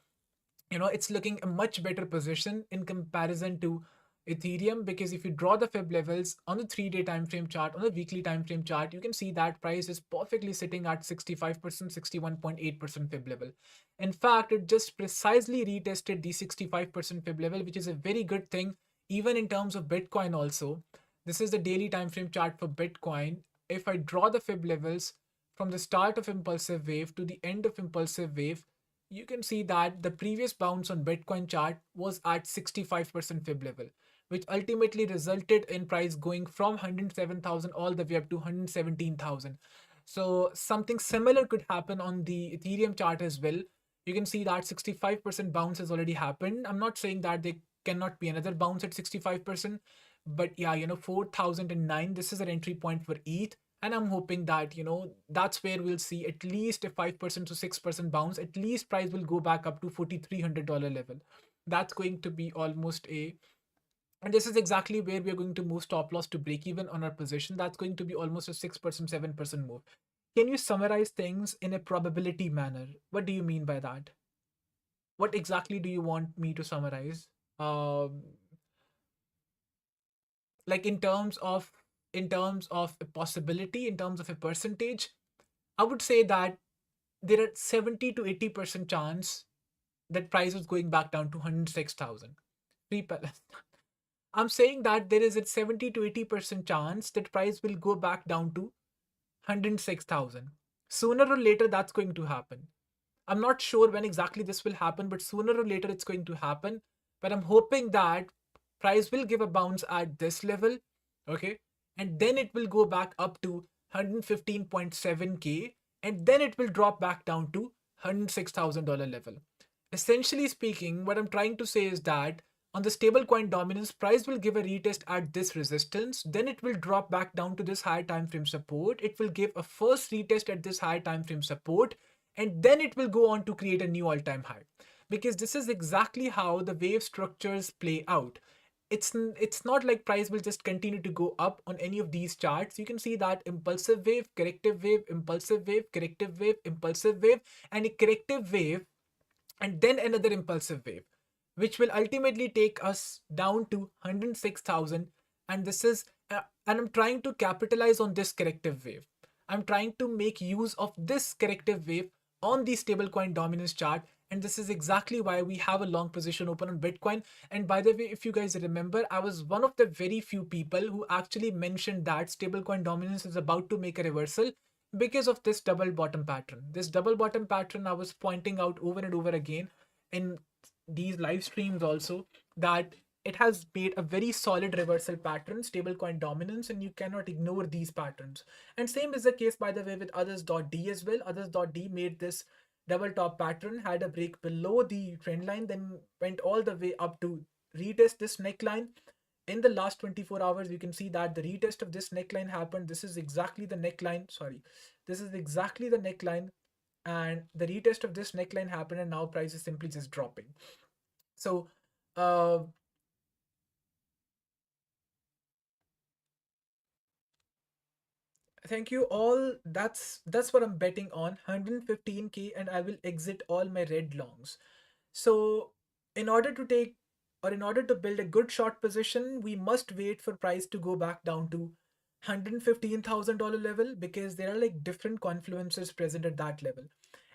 it's looking a much better position in comparison to Ethereum, because if you draw the fib levels on the 3-day time frame chart, on the weekly time frame chart, you can see that price is perfectly sitting at 65%, 61.8% fib level. In fact, it just precisely retested the 65% fib level, which is a very good thing, even in terms of Bitcoin also. This is the daily time frame chart for Bitcoin. If I draw the fib levels from the start of impulsive wave to the end of impulsive wave, you can see that the previous bounce on Bitcoin chart was at 65% fib level, which ultimately resulted in price going from 107,000 all the way up to 117,000. So something similar could happen on the Ethereum chart as well. You can see that 65% bounce has already happened. I'm not saying that there cannot be another bounce at 65%, but yeah, 4,009, this is an entry point for ETH. And I'm hoping that, that's where we'll see at least a 5% to 6% bounce. At least price will go back up to $4,300 level. That's going to be almost and this is exactly where we're going to move stop loss to break even on our position. That's going to be almost a 6%, 7% move. Can you summarize things in a probability manner? What do you mean by that? What exactly do you want me to summarize? like in terms of a possibility, in terms of a percentage, I would say that there are 70 to 80% chance that price is going back down to 106,000. I'm saying that there is a 70 to 80% chance that price will go back down to 106,000. Sooner or later, that's going to happen. I'm not sure when exactly this will happen, but sooner or later it's going to happen. But I'm hoping that price will give a bounce at this level, okay? And then it will go back up to 115.7K, and then it will drop back down to $106,000 level. Essentially speaking, what I'm trying to say is that on the stablecoin dominance, price will give a retest at this resistance, then it will drop back down to this higher time frame support. It will give a first retest at this higher time frame support, and then it will go on to create a new all-time high, because this is exactly how the wave structures play out. It's not like price will just continue to go up on any of these charts. You can see that impulsive wave, corrective wave, impulsive wave, corrective wave, impulsive wave, and a corrective wave, and then another impulsive wave, which will ultimately take us down to 106,000. And this is and I'm trying to capitalize on this corrective wave. I'm trying to make use of this corrective wave on the stablecoin dominance chart, and this is exactly why we have a long position open on Bitcoin. And by the way, if you guys remember, I was one of the very few people who actually mentioned that stablecoin dominance is about to make a reversal because of this double bottom pattern. This double bottom pattern I was pointing out over and over again in these live streams also, that it has made a very solid reversal pattern, stablecoin dominance, and you cannot ignore these patterns. And same is the case, by the way, with others.d as well. Others.d made this double top pattern, had a break below the trend line, then went all the way up to retest this neckline. In the last 24 hours, you can see that the retest of this neckline happened. This is exactly the neckline. Sorry, this is exactly the neckline. And the retest of this neckline happened, and now price is simply just dropping. So, thank you all. That's what I'm betting on, 115K, and I will exit all my red longs. So, in order to take or in order to build a good short position, we must wait for price to go back down to $115,000 level, because there are like different confluences present at that level.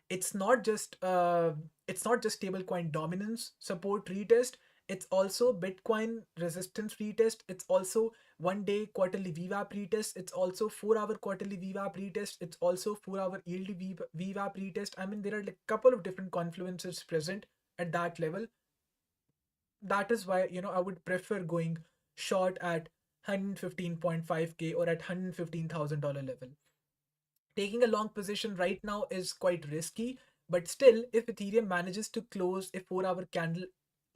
It's not just stablecoin dominance support retest. It's also Bitcoin resistance retest. It's also 1 day quarterly VWAP retest. It's also 4-hour quarterly VWAP retest. It's also 4-hour yield VWAP retest. I mean, there are like a couple of different confluences present at that level. That is why, I would prefer going short at 115.5K or at $115,000 level. Taking a long position right now is quite risky, but still, if Ethereum manages to close a 4-hour candle,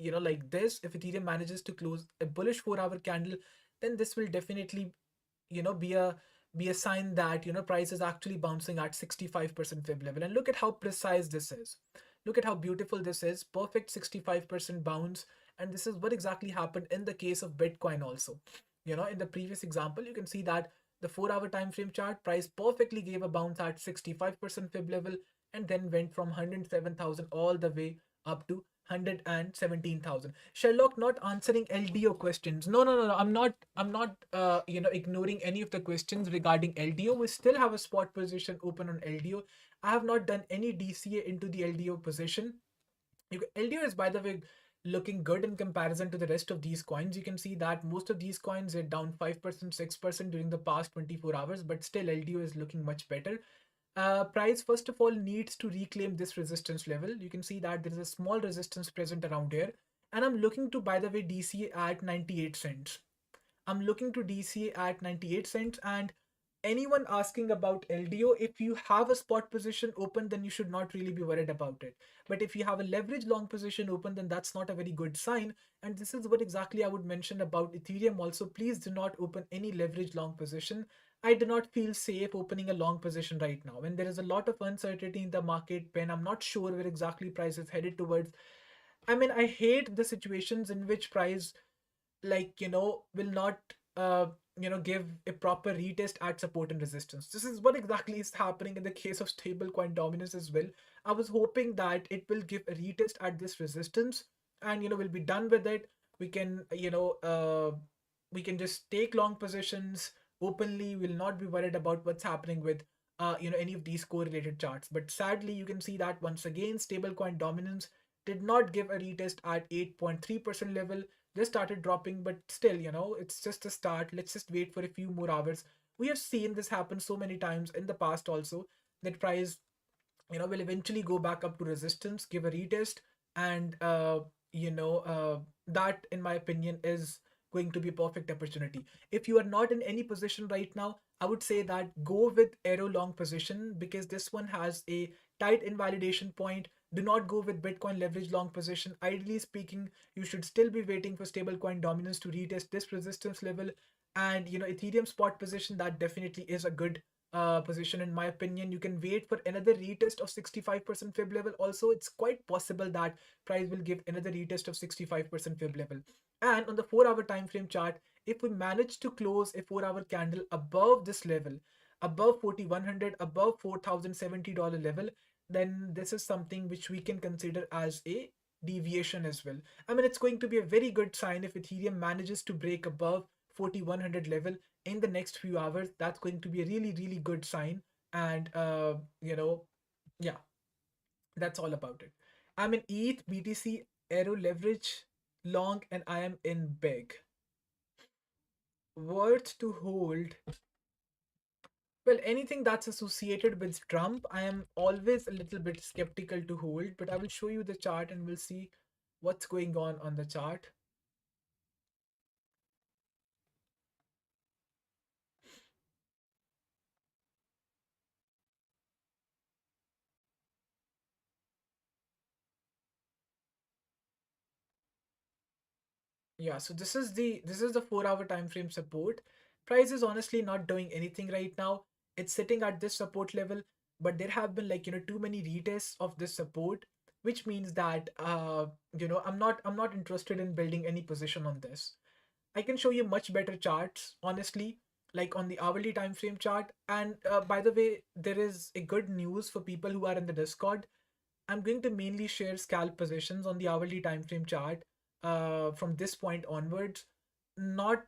like this, if Ethereum manages to close a bullish 4-hour candle, then this will definitely, be a sign that, price is actually bouncing at 65% fib level. And look at how precise this is. Look at how beautiful this is. Perfect 65% bounce. And this is what exactly happened in the case of Bitcoin also. In the previous example, you can see that the 4-hour time frame chart, price perfectly gave a bounce at 65% fib level, and then went from 107,000 all the way up to 117,000. Sherlock, not answering LDO questions. No. I'm not ignoring any of the questions regarding LDO. We still have a spot position open on LDO. I have not done any DCA into the LDO position. LDO is, by the way, looking good in comparison to the rest of these coins. You can see that most of these coins are down 5%, 6% during the past 24 hours, but still LDO is looking much better. Price, first of all, needs to reclaim this resistance level. You can see that there is a small resistance present around here. And I'm looking to, by the way, DCA at 98 cents. I'm looking to DCA at 98 cents. And anyone asking about LDO, if you have a spot position open, then you should not really be worried about it. But if you have a leverage long position open, then that's not a very good sign. And this is what exactly I would mention about Ethereum also. Please do not open any leverage long position. I do not feel safe opening a long position right now when there is a lot of uncertainty in the market, when I'm not sure where exactly price is headed towards. I mean, I hate the situations in which price, will not give a proper retest at support and resistance. This is what exactly is happening in the case of stablecoin dominance as well. I was hoping that it will give a retest at this resistance, and we'll be done with it. We can we can just take long positions openly. We'll not be worried about what's happening with any of these correlated charts. But sadly, you can see that once again, stablecoin dominance did not give a retest at 8.3% level. Just started dropping, but still, it's just a start. Let's just wait for a few more hours. We have seen this happen so many times in the past also, that price will eventually go back up to resistance, give a retest, and that, in my opinion, is going to be a perfect opportunity. If you are not in any position right now, I would say that go with arrow long position, because this one has a tight invalidation point. Do not go with Bitcoin leverage long position. Ideally speaking, you should still be waiting for stablecoin dominance to retest this resistance level. And Ethereum spot position, that definitely is a good position in my opinion. You can wait for another retest of 65% fib level. Also, it's quite possible that price will give another retest of 65% fib level. And on the 4-hour time frame chart, if we manage to close a 4-hour candle above this level, above 4100, above $4,070 level, then this is something which we can consider as a deviation as well. I mean, it's going to be a very good sign if Ethereum manages to break above 4100 level in the next few hours. That's going to be a really, really good sign. And yeah, that's all about it. I'm in ETH, BTC, Arrow leverage long, and I am in big. Worth to hold. Well, anything that's associated with Trump, I am always a little bit skeptical to hold, but I will show you the chart and we'll see what's going on the chart. Yeah, so this is the 4-hour time frame support. Price is honestly not doing anything right now. It's sitting at this support level, but there have been too many retests of this support, which means that I'm not interested in building any position on this. I can show you much better charts, honestly, like on the hourly time frame chart. And by the way, there is a good news for people who are in the Discord. I'm going to mainly share scalp positions on the hourly time frame chart from this point onwards. Not,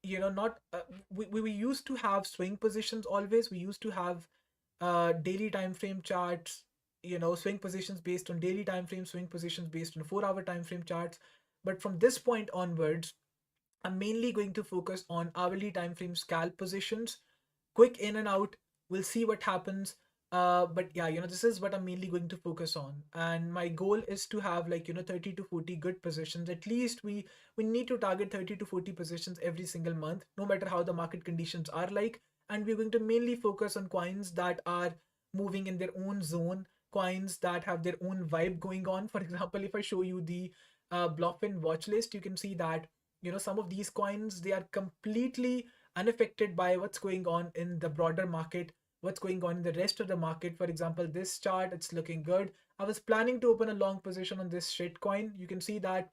not we used to have swing positions always. We used to have daily time frame charts, swing positions based on daily time frame, swing positions based on 4-hour time frame charts. But from this point onwards, I'm mainly going to focus on hourly time frame scalp positions, quick in and out. We'll see what happens. But yeah, this is what I'm mainly going to focus on. And my goal is to have 30 to 40 good positions. At least we need to target 30 to 40 positions every single month, no matter how the market conditions are like. And we're going to mainly focus on coins that are moving in their own zone, coins that have their own vibe going on. For example, if I show you the Bluffin watch list, you can see that some of these coins, they are completely unaffected by what's going on in the broader market, what's going on in the rest of the market. For example, this chart, it's looking good. I was planning to open a long position on this shitcoin. You can see that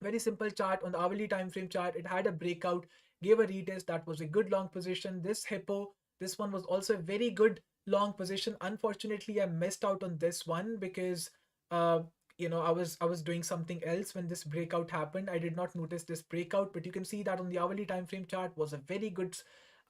very simple chart on the hourly time frame chart. It had a breakout, gave a retest. That was a good long position. This hippo, this one was also a very good long position. Unfortunately, I missed out on this one because uh, I was doing something else when this breakout happened. I did not notice this breakout, but you can see that on the hourly time frame chart was a very good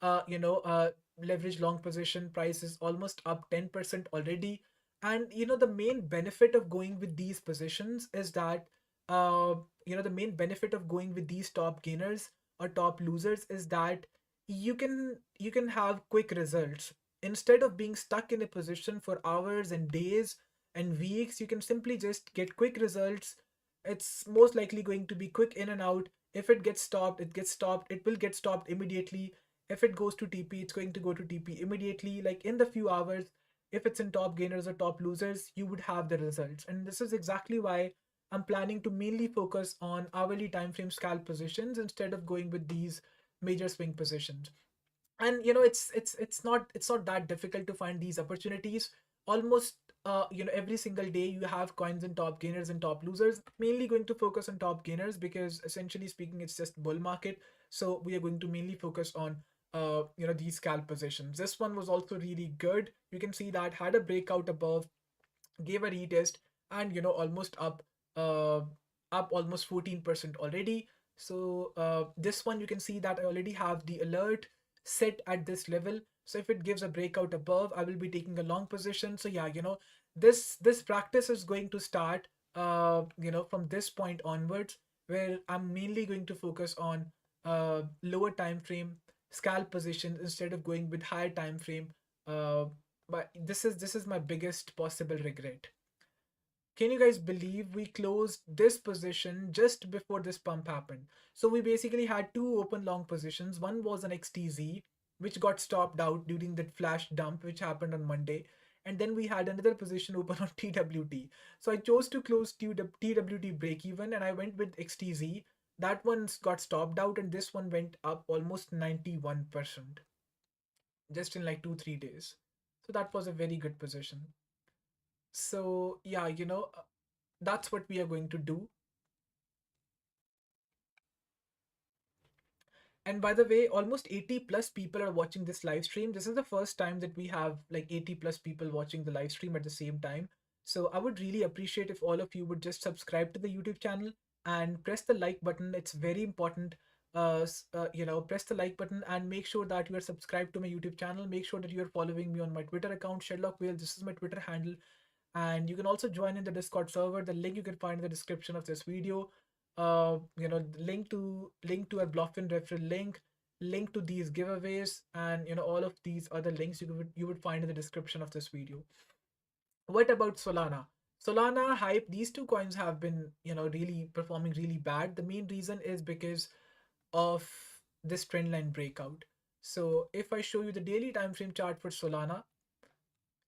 uh, you know uh, leverage long position. Price is almost up 10% already. And the main benefit of going with these positions is that the main benefit of going with these top gainers or top losers is that you can have quick results. Instead of being stuck in a position for hours and days and weeks, you can simply just get quick results. It's most likely going to be quick in and out. If it gets stopped, it gets stopped. It will get stopped immediately. If it goes to TP, it's going to go to TP immediately, like in the few hours. If it's in top gainers or top losers, you would have the results. And this is exactly why I'm planning to mainly focus on hourly time frame scalp positions instead of going with these major swing positions. And it's not that difficult to find these opportunities. Almost every single day you have coins in top gainers and top losers. Mainly going to focus on top gainers because essentially speaking, it's just bull market. So we are going to mainly focus on these scalp positions. This one was also really good. You can see that had a breakout above, gave a retest, and almost up almost 14% already. So this one, you can see that I already have the alert set at this level. So if it gives a breakout above, I will be taking a long position. So yeah, this practice is going to start from this point onwards, where I'm mainly going to focus on lower time frame scalp positions instead of going with higher time frame. uh, but this is my biggest possible regret. Can you guys believe we closed this position just before this pump happened? So we basically had two open long positions. One was an XTZ, which got stopped out during that flash dump, which happened on Monday. And then we had another position open on TWT. So I chose to close TWT break even and I went with XTZ. That one got stopped out and this one went up almost 91% just in like 2-3 days. So that was a very good position. So yeah, that's what we are going to do. And by the way, almost 80 plus people are watching this live stream. This is the first time that we have like 80 plus people watching the live stream at the same time. So I would really appreciate if all of you would just subscribe to the YouTube channel and press the like button. It's very important. Press the like button and make sure that you are subscribed to my YouTube channel. Make sure that you are following me on my Twitter account, 𝗟𝘅𝗍𝗏. This is my Twitter handle. And you can also join in the Discord server. The link you can find in the description of this video. Link to a Bluffin referral link to these giveaways, and all of these other links you would find in the description of this video. What about Solana? Solana, Hype, these two coins have been really performing really bad. The main reason is because of this trendline breakout. So if I show you the daily time frame chart for Solana,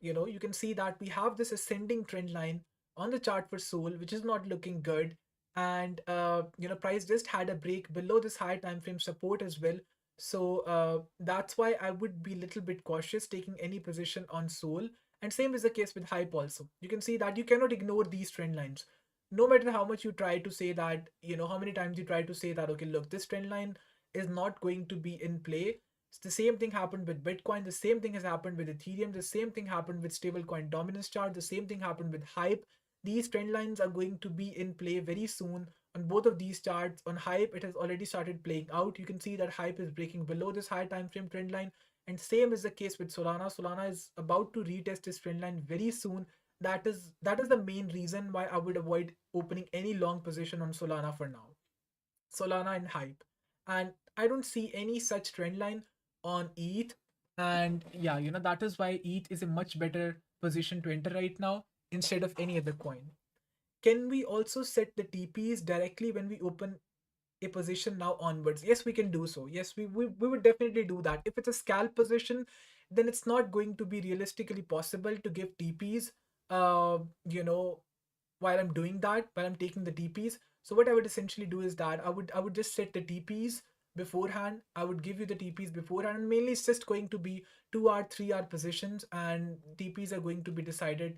you can see that we have this ascending trend line on the chart for Sol, which is not looking good. And price just had a break below this higher time frame support as well. So that's why I would be a little bit cautious taking any position on Sol. And same is the case with Hype also. You can see that you cannot ignore these trend lines. No matter how much you try to say that, how many times you try to say that, okay, look, this trend line is not going to be in play. The same thing happened with Bitcoin. The same thing has happened with Ethereum. The same thing happened with stablecoin dominance chart. The same thing happened with Hype. These trend lines are going to be in play very soon on both of these charts. On Hype, it has already started playing out. You can see that Hype is breaking below this high time frame trend line. And same is the case with Solana. Solana is about to retest this trend line very soon. That is the main reason why I would avoid opening any long position on Solana for now. Solana and Hype. And I don't see any such trend line on ETH. And yeah, that is why ETH is a much better position to enter right now instead of any other coin. Can we also set the TPs directly when we open a position now onwards? Yes, we can do so. Yes, we would definitely do that. If it's a scalp position, then it's not going to be realistically possible to give TPs, while I'm doing that, while I'm taking the TPs. So what I would essentially do is that I would just set the TPs beforehand. I would give you the TPs beforehand, and mainly it's just going to be 2 hour, 3 hour positions, and TPs are going to be decided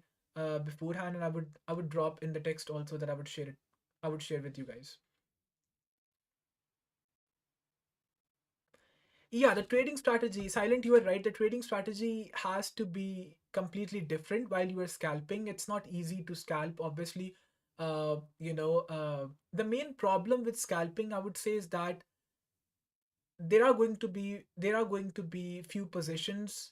beforehand. And I would drop in the text also that I would share with you guys. Yeah, the trading strategy, Silent, you are right. The trading strategy has to be completely different while you are scalping. It's not easy to scalp, obviously. The main problem with scalping, I would say, is that there are going to be few positions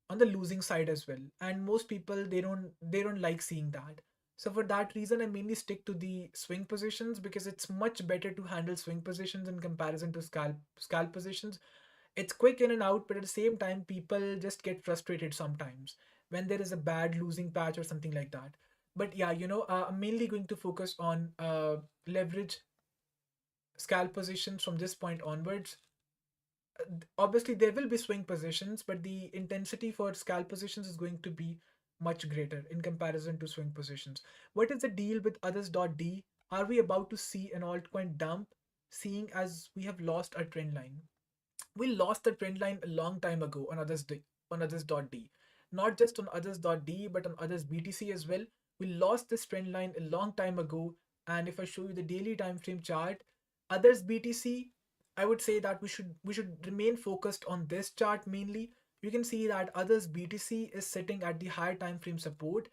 on the losing side as well, and most people, they don't like seeing that. So for that reason, I mainly stick to the swing positions because it's much better to handle swing positions in comparison to scalp positions. It's quick in and out, but at the same time, people just get frustrated sometimes when there is a bad losing patch or something like that. But yeah, I'm mainly going to focus on leverage scalp positions from this point onwards. Obviously, there will be swing positions, but the intensity for scalp positions is going to be much greater in comparison to swing positions. What is the deal with others.d? Are we about to see an altcoin dump, seeing as we have lost our trend line? We lost the trend line a long time ago on others.d. Not just on others.d, but on others BTC as well. We lost this trend line a long time ago. And if I show you the daily time frame chart, others BTC, I would say that we should remain focused on this chart mainly. You can see that others BTC is sitting at the higher time frame support.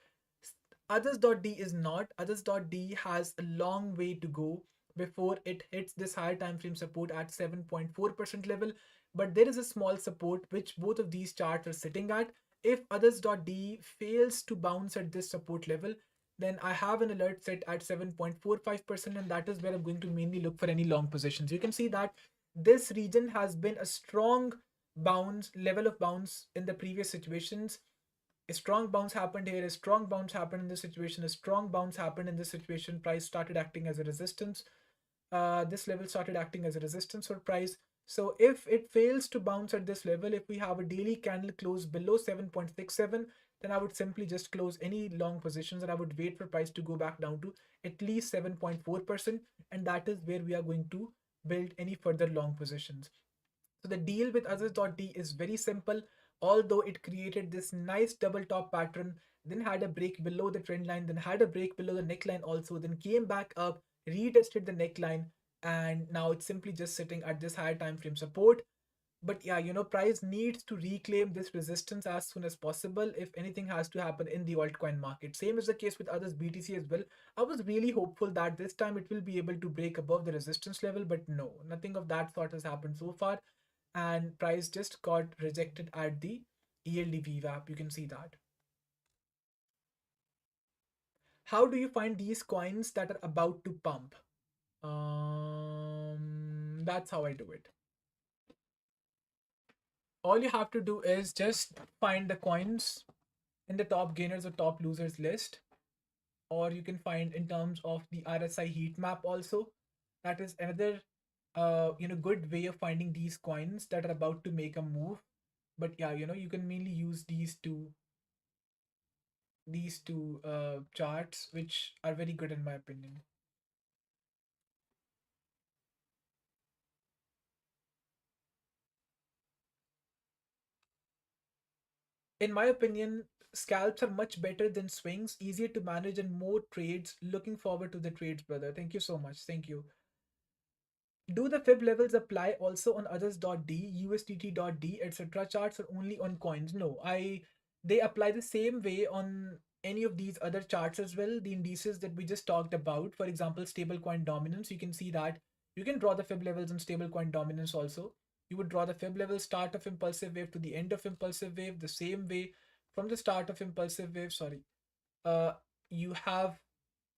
Others.d is not. Others.d has a long way to go before it hits this higher time frame support at 7.4% level. But there is a small support which both of these charts are sitting at. If others.d fails to bounce at this support level, then I have an alert set at 7.45%, and that is where I'm going to mainly look for any long positions. You can see that this region has been a strong bounce, level of bounce in the previous situations. A strong bounce happened here, a strong bounce happened in this situation, a strong bounce happened in this situation. Price started acting as a resistance. This level started acting as a resistance for price. So if it fails to bounce at this level, if we have a daily candle close below 7.67, then I would simply just close any long positions and I would wait for price to go back down to at least 7.4%. And that is where we are going to build any further long positions. So the deal with others.d is very simple. Although it created this nice double top pattern, then had a break below the trend line, then had a break below the neckline also, then came back up, retested the neckline, and now it's simply just sitting at this higher time frame support. But yeah, price needs to reclaim this resistance as soon as possible if anything has to happen in the altcoin market. Same is the case with others BTC as well. I was really hopeful that this time it will be able to break above the resistance level, but no, nothing of that sort has happened so far, and price just got rejected at the ELD VWAP. You can see that. How do you find these coins that are about to pump? That's how I do it. All you have to do is just find the coins in the top gainers or top losers list, or you can find in terms of the RSI heat map also. That is another good way of finding these coins that are about to make a move. But yeah, you can mainly use these two charts, which are very good in my opinion. In my opinion, scalps are much better than swings, easier to manage and more trades. Looking forward to the trades, brother. Thank you so much. Thank you. Do the fib levels apply also on others.d, USDT.d, etc. charts, or only on coins? No, they apply the same way on any of these other charts as well. The indices that we just talked about, for example, stablecoin dominance, you can see that you can draw the fib levels on stablecoin dominance also. You would draw the fib level start of impulsive wave to the end of impulsive wave the same way from the start of impulsive wave. Sorry, uh, you have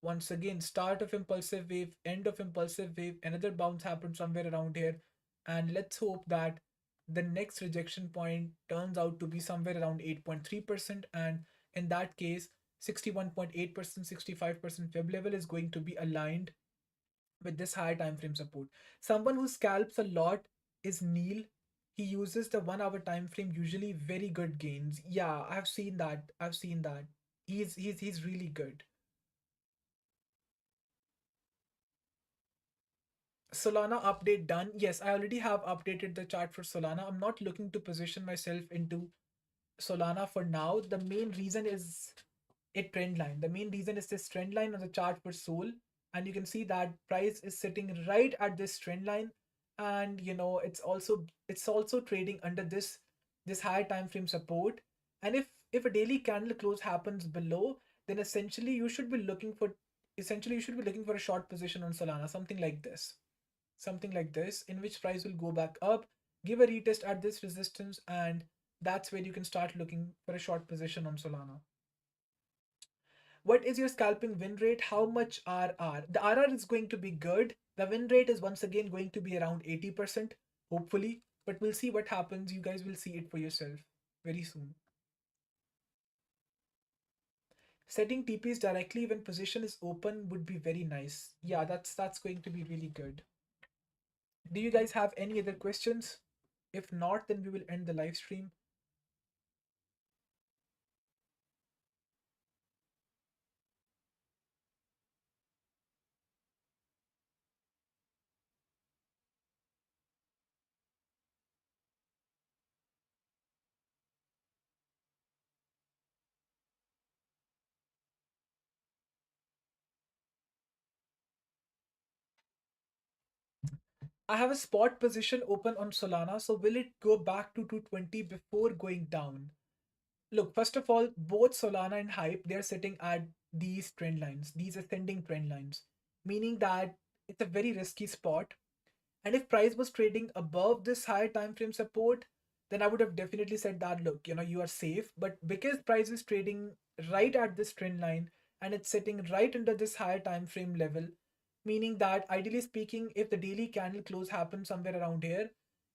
once again start of impulsive wave, end of impulsive wave, another bounce happened somewhere around here, and let's hope that the next rejection point turns out to be somewhere around 8.3%, and in that case 61.8%, 65% fib level is going to be aligned with this higher time frame support. Someone who scalps a lot is Neil. He uses the 1 hour time frame, usually very good gains. Yeah, I've seen that. He's really good. Solana update done. Yes, I already have updated the chart for Solana. I'm not looking to position myself into Solana for now. The main reason is a trend line. The main reason is this trend line on the chart for Sol. And you can see that price is sitting right at this trend line. And it's also trading under this higher time frame support. And if a daily candle close happens below, then essentially you should be looking for a short position on Solana, something like this, in which price will go back up, give a retest at this resistance, and that's where you can start looking for a short position on Solana. What is your scalping win rate? How much RR? The RR is going to be good. The win rate is once again going to be around 80%, hopefully, but we'll see what happens. You guys will see it for yourself very soon. Setting TPs directly when position is open would be very nice. Yeah, that's going to be really good. Do you guys have any other questions? If not, then we will end the live stream. I have a spot position open on Solana, so will it go back to 220 before going down? Look, first of all, both Solana and Hype, they're sitting at these trend lines, these ascending trend lines, meaning that it's a very risky spot. And if price was trading above this higher time frame support, then I would have definitely said that, look, you are safe. But because price is trading right at this trend line and it's sitting right under this higher time frame level, meaning that ideally speaking, if the daily candle close happens somewhere around here,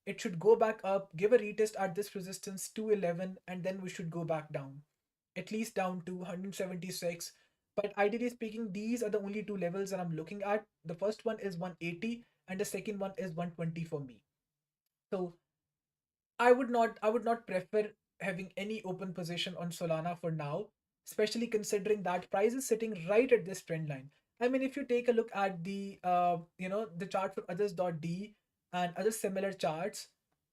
it should go back up, give a retest at this resistance 211, and then we should go back down, at least down to 176. But ideally speaking, these are the only two levels that I'm looking at. The first one is 180 and the second one is 120 for me. So I would not prefer having any open position on Solana for now, especially considering that price is sitting right at this trend line. I mean, if you take a look at the the chart for others.d and other similar charts,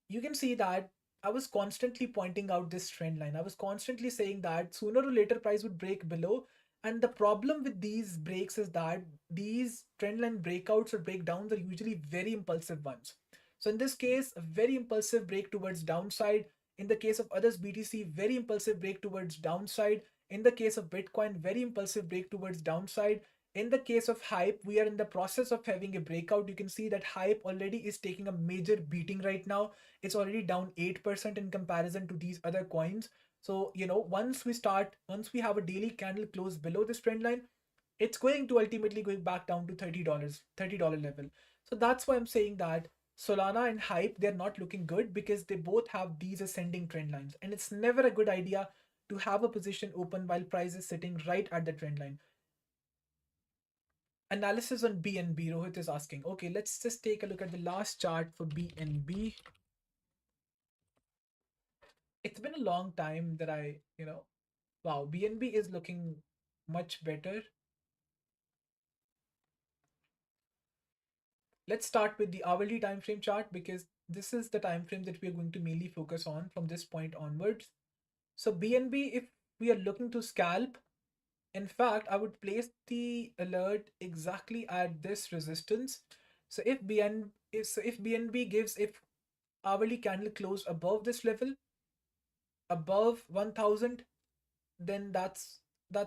you can see that I was constantly pointing out this trend line. I was constantly saying that sooner or later price would break below. And the problem with these breaks is that these trend line breakouts or breakdowns are usually very impulsive ones. So in this case, a very impulsive break towards downside. In the case of others BTC, very impulsive break towards downside. In the case of Bitcoin, very impulsive break towards downside. In the case of Hype, we are in the process of having a breakout. You can see that Hype already is taking a major beating right now. It's already down 8% in comparison to these other coins. So, once we have a daily candle close below this trend line, it's going to ultimately going back down to $30 level. So that's why I'm saying that Solana and Hype, they're not looking good because they both have these ascending trend lines. And it's never a good idea to have a position open while price is sitting right at the trend line. Analysis on BNB, Rohit is asking. Okay, let's just take a look at the last chart for BNB. It's been a long time that wow, BNB is looking much better. Let's start with the hourly time frame chart because this is the time frame that we are going to mainly focus on from this point onwards. So BNB, if we are looking to scalp, in fact, I would place the alert exactly at this resistance. So if BNB gives, if hourly candle close above this level, above 1000, then that's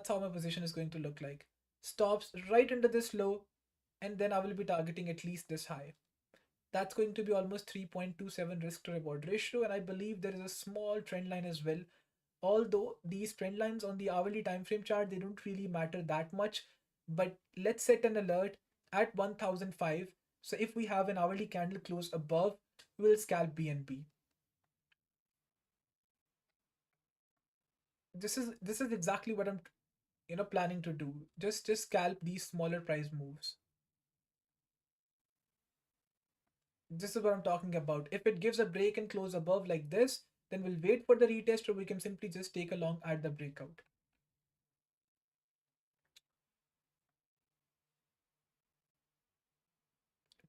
how my position is going to look like. Stops right under this low, and then I will be targeting at least this high. That's going to be almost 3.27 risk to reward ratio, and I believe there is a small trend line as well. Although these trend lines on the hourly time frame chart, they don't really matter that much, but let's set an alert at 1005. So if we have an hourly candle close above, we'll scalp BNB. This is exactly what I'm planning to do. Just scalp these smaller price moves. This is what I'm talking about. If it gives a break and close above like this, then we'll wait for the retest, or we can simply just take a long at the breakout.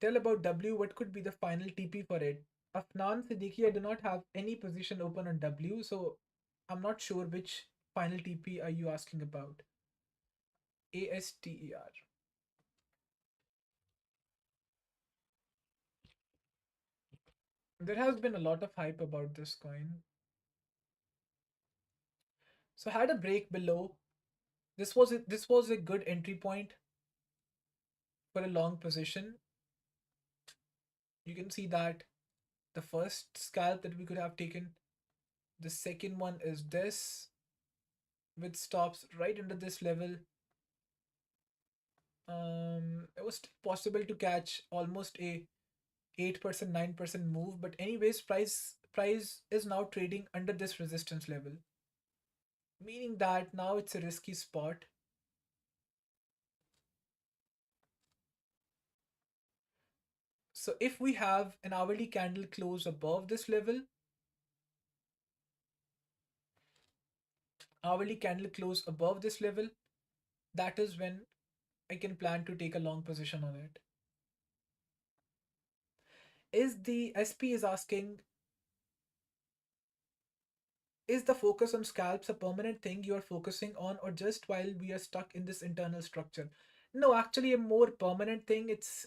Tell about W, what could be the final TP for it? Afnan Siddiqui, I do not have any position open on W, so I'm not sure which final TP are you asking about. ASTER. There has been a lot of hype about this coin. So had a break below. This was a good entry point for a long position. You can see that the first scalp that we could have taken. The second one is this, with stops right under this level. It was possible to catch almost a 8%, 9% move, but anyways, price is now trading under this resistance level, meaning that now it's a risky spot. So if we have an hourly candle close above this level, that is when I can plan to take a long position on it. Is the SP is asking, is the focus on scalps a permanent thing you are focusing on, or just while we are stuck in this internal structure? No, actually a more permanent thing. It's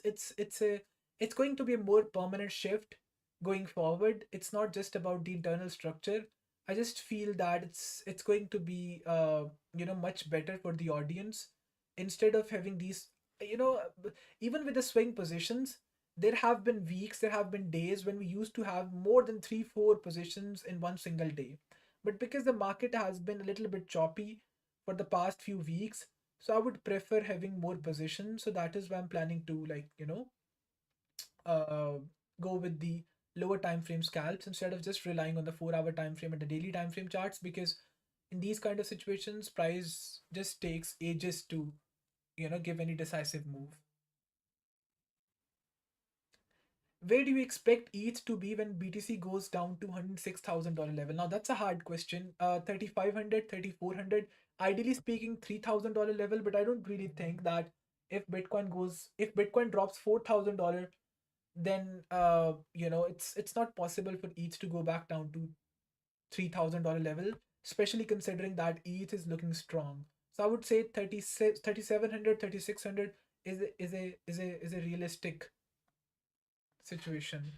going to be a more permanent shift going forward. It's not just about the internal structure. I just feel that it's going to be much better for the audience instead of having these even with the swing positions, there have been weeks, there have been days when we used to have more than 3, 4 positions in one single day. But because the market has been a little bit choppy for the past few weeks, so I would prefer having more positions. So that is why I'm planning to, like, uh, go with the lower time frame scalps instead of just relying on the 4 hour time frame and the daily time frame charts, because in these kind of situations price just takes ages to give any decisive move. Where do you expect ETH to be when BTC goes down to $106,000 level? Now that's a hard question. 3,500, 3,400, ideally speaking $3,000 level, but I don't really think that if Bitcoin drops $4,000, then it's not possible for ETH to go back down to $3,000 level, especially considering that ETH is looking strong. So I would say 3,700, 3,600 is a realistic situation.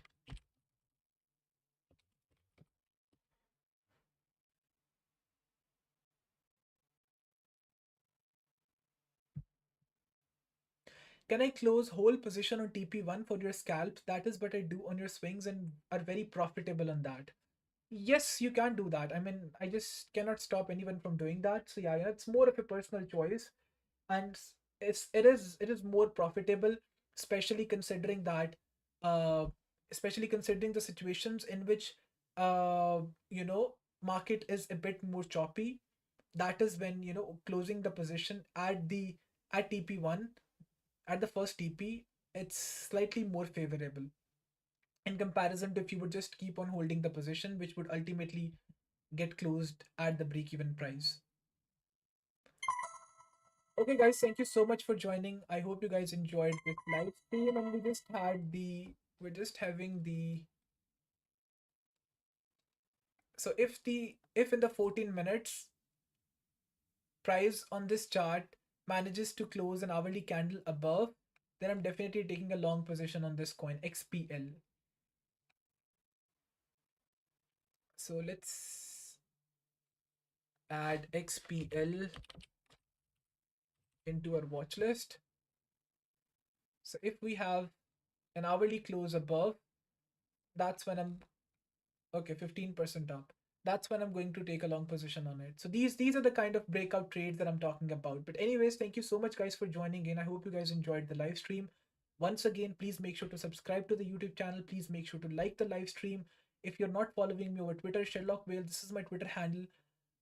Can I close whole position on TP1 for your scalps? That is what I do on your swings and are very profitable on that. Yes, you can do that. I mean, I just cannot stop anyone from doing that. So yeah, it's more of a personal choice, and it is more profitable, especially considering that, uh, especially considering the situations in which uh, you know market is a bit more choppy. That is when closing the position at TP1, at the first TP, it's slightly more favorable in comparison to if you would just keep on holding the position, which would ultimately get closed at the break even price. Okay, guys, thank you so much for joining. I hope you guys enjoyed this live stream, and we're just having the so if in the 14 minutes price on this chart manages to close an hourly candle above, then I'm definitely taking a long position on this coin XPL. So let's add XPL into our watch list. So if we have an hourly close above, that's when I'm okay, 15% up. That's when I'm going to take a long position on it. So these are the kind of breakout trades that I'm talking about. But anyways, thank you so much guys for joining in. I hope you guys enjoyed the live stream. Once again, please make sure to subscribe to the YouTube channel. Please make sure to like the live stream. If you're not following me over Twitter, 𝗨𝗏𝗏𝗵, this is my Twitter handle.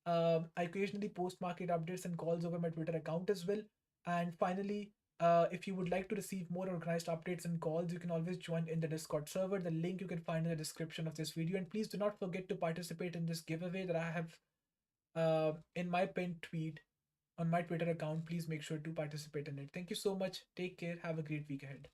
I occasionally post market updates and calls over my Twitter account as well. And finally, if you would like to receive more organized updates and calls, you can always join in the Discord server. The link you can find in the description of this video. And please do not forget to participate in this giveaway that I have in my pinned tweet on my Twitter account. Please make sure to participate in it. Thank you so much. Take care. Have a great week ahead.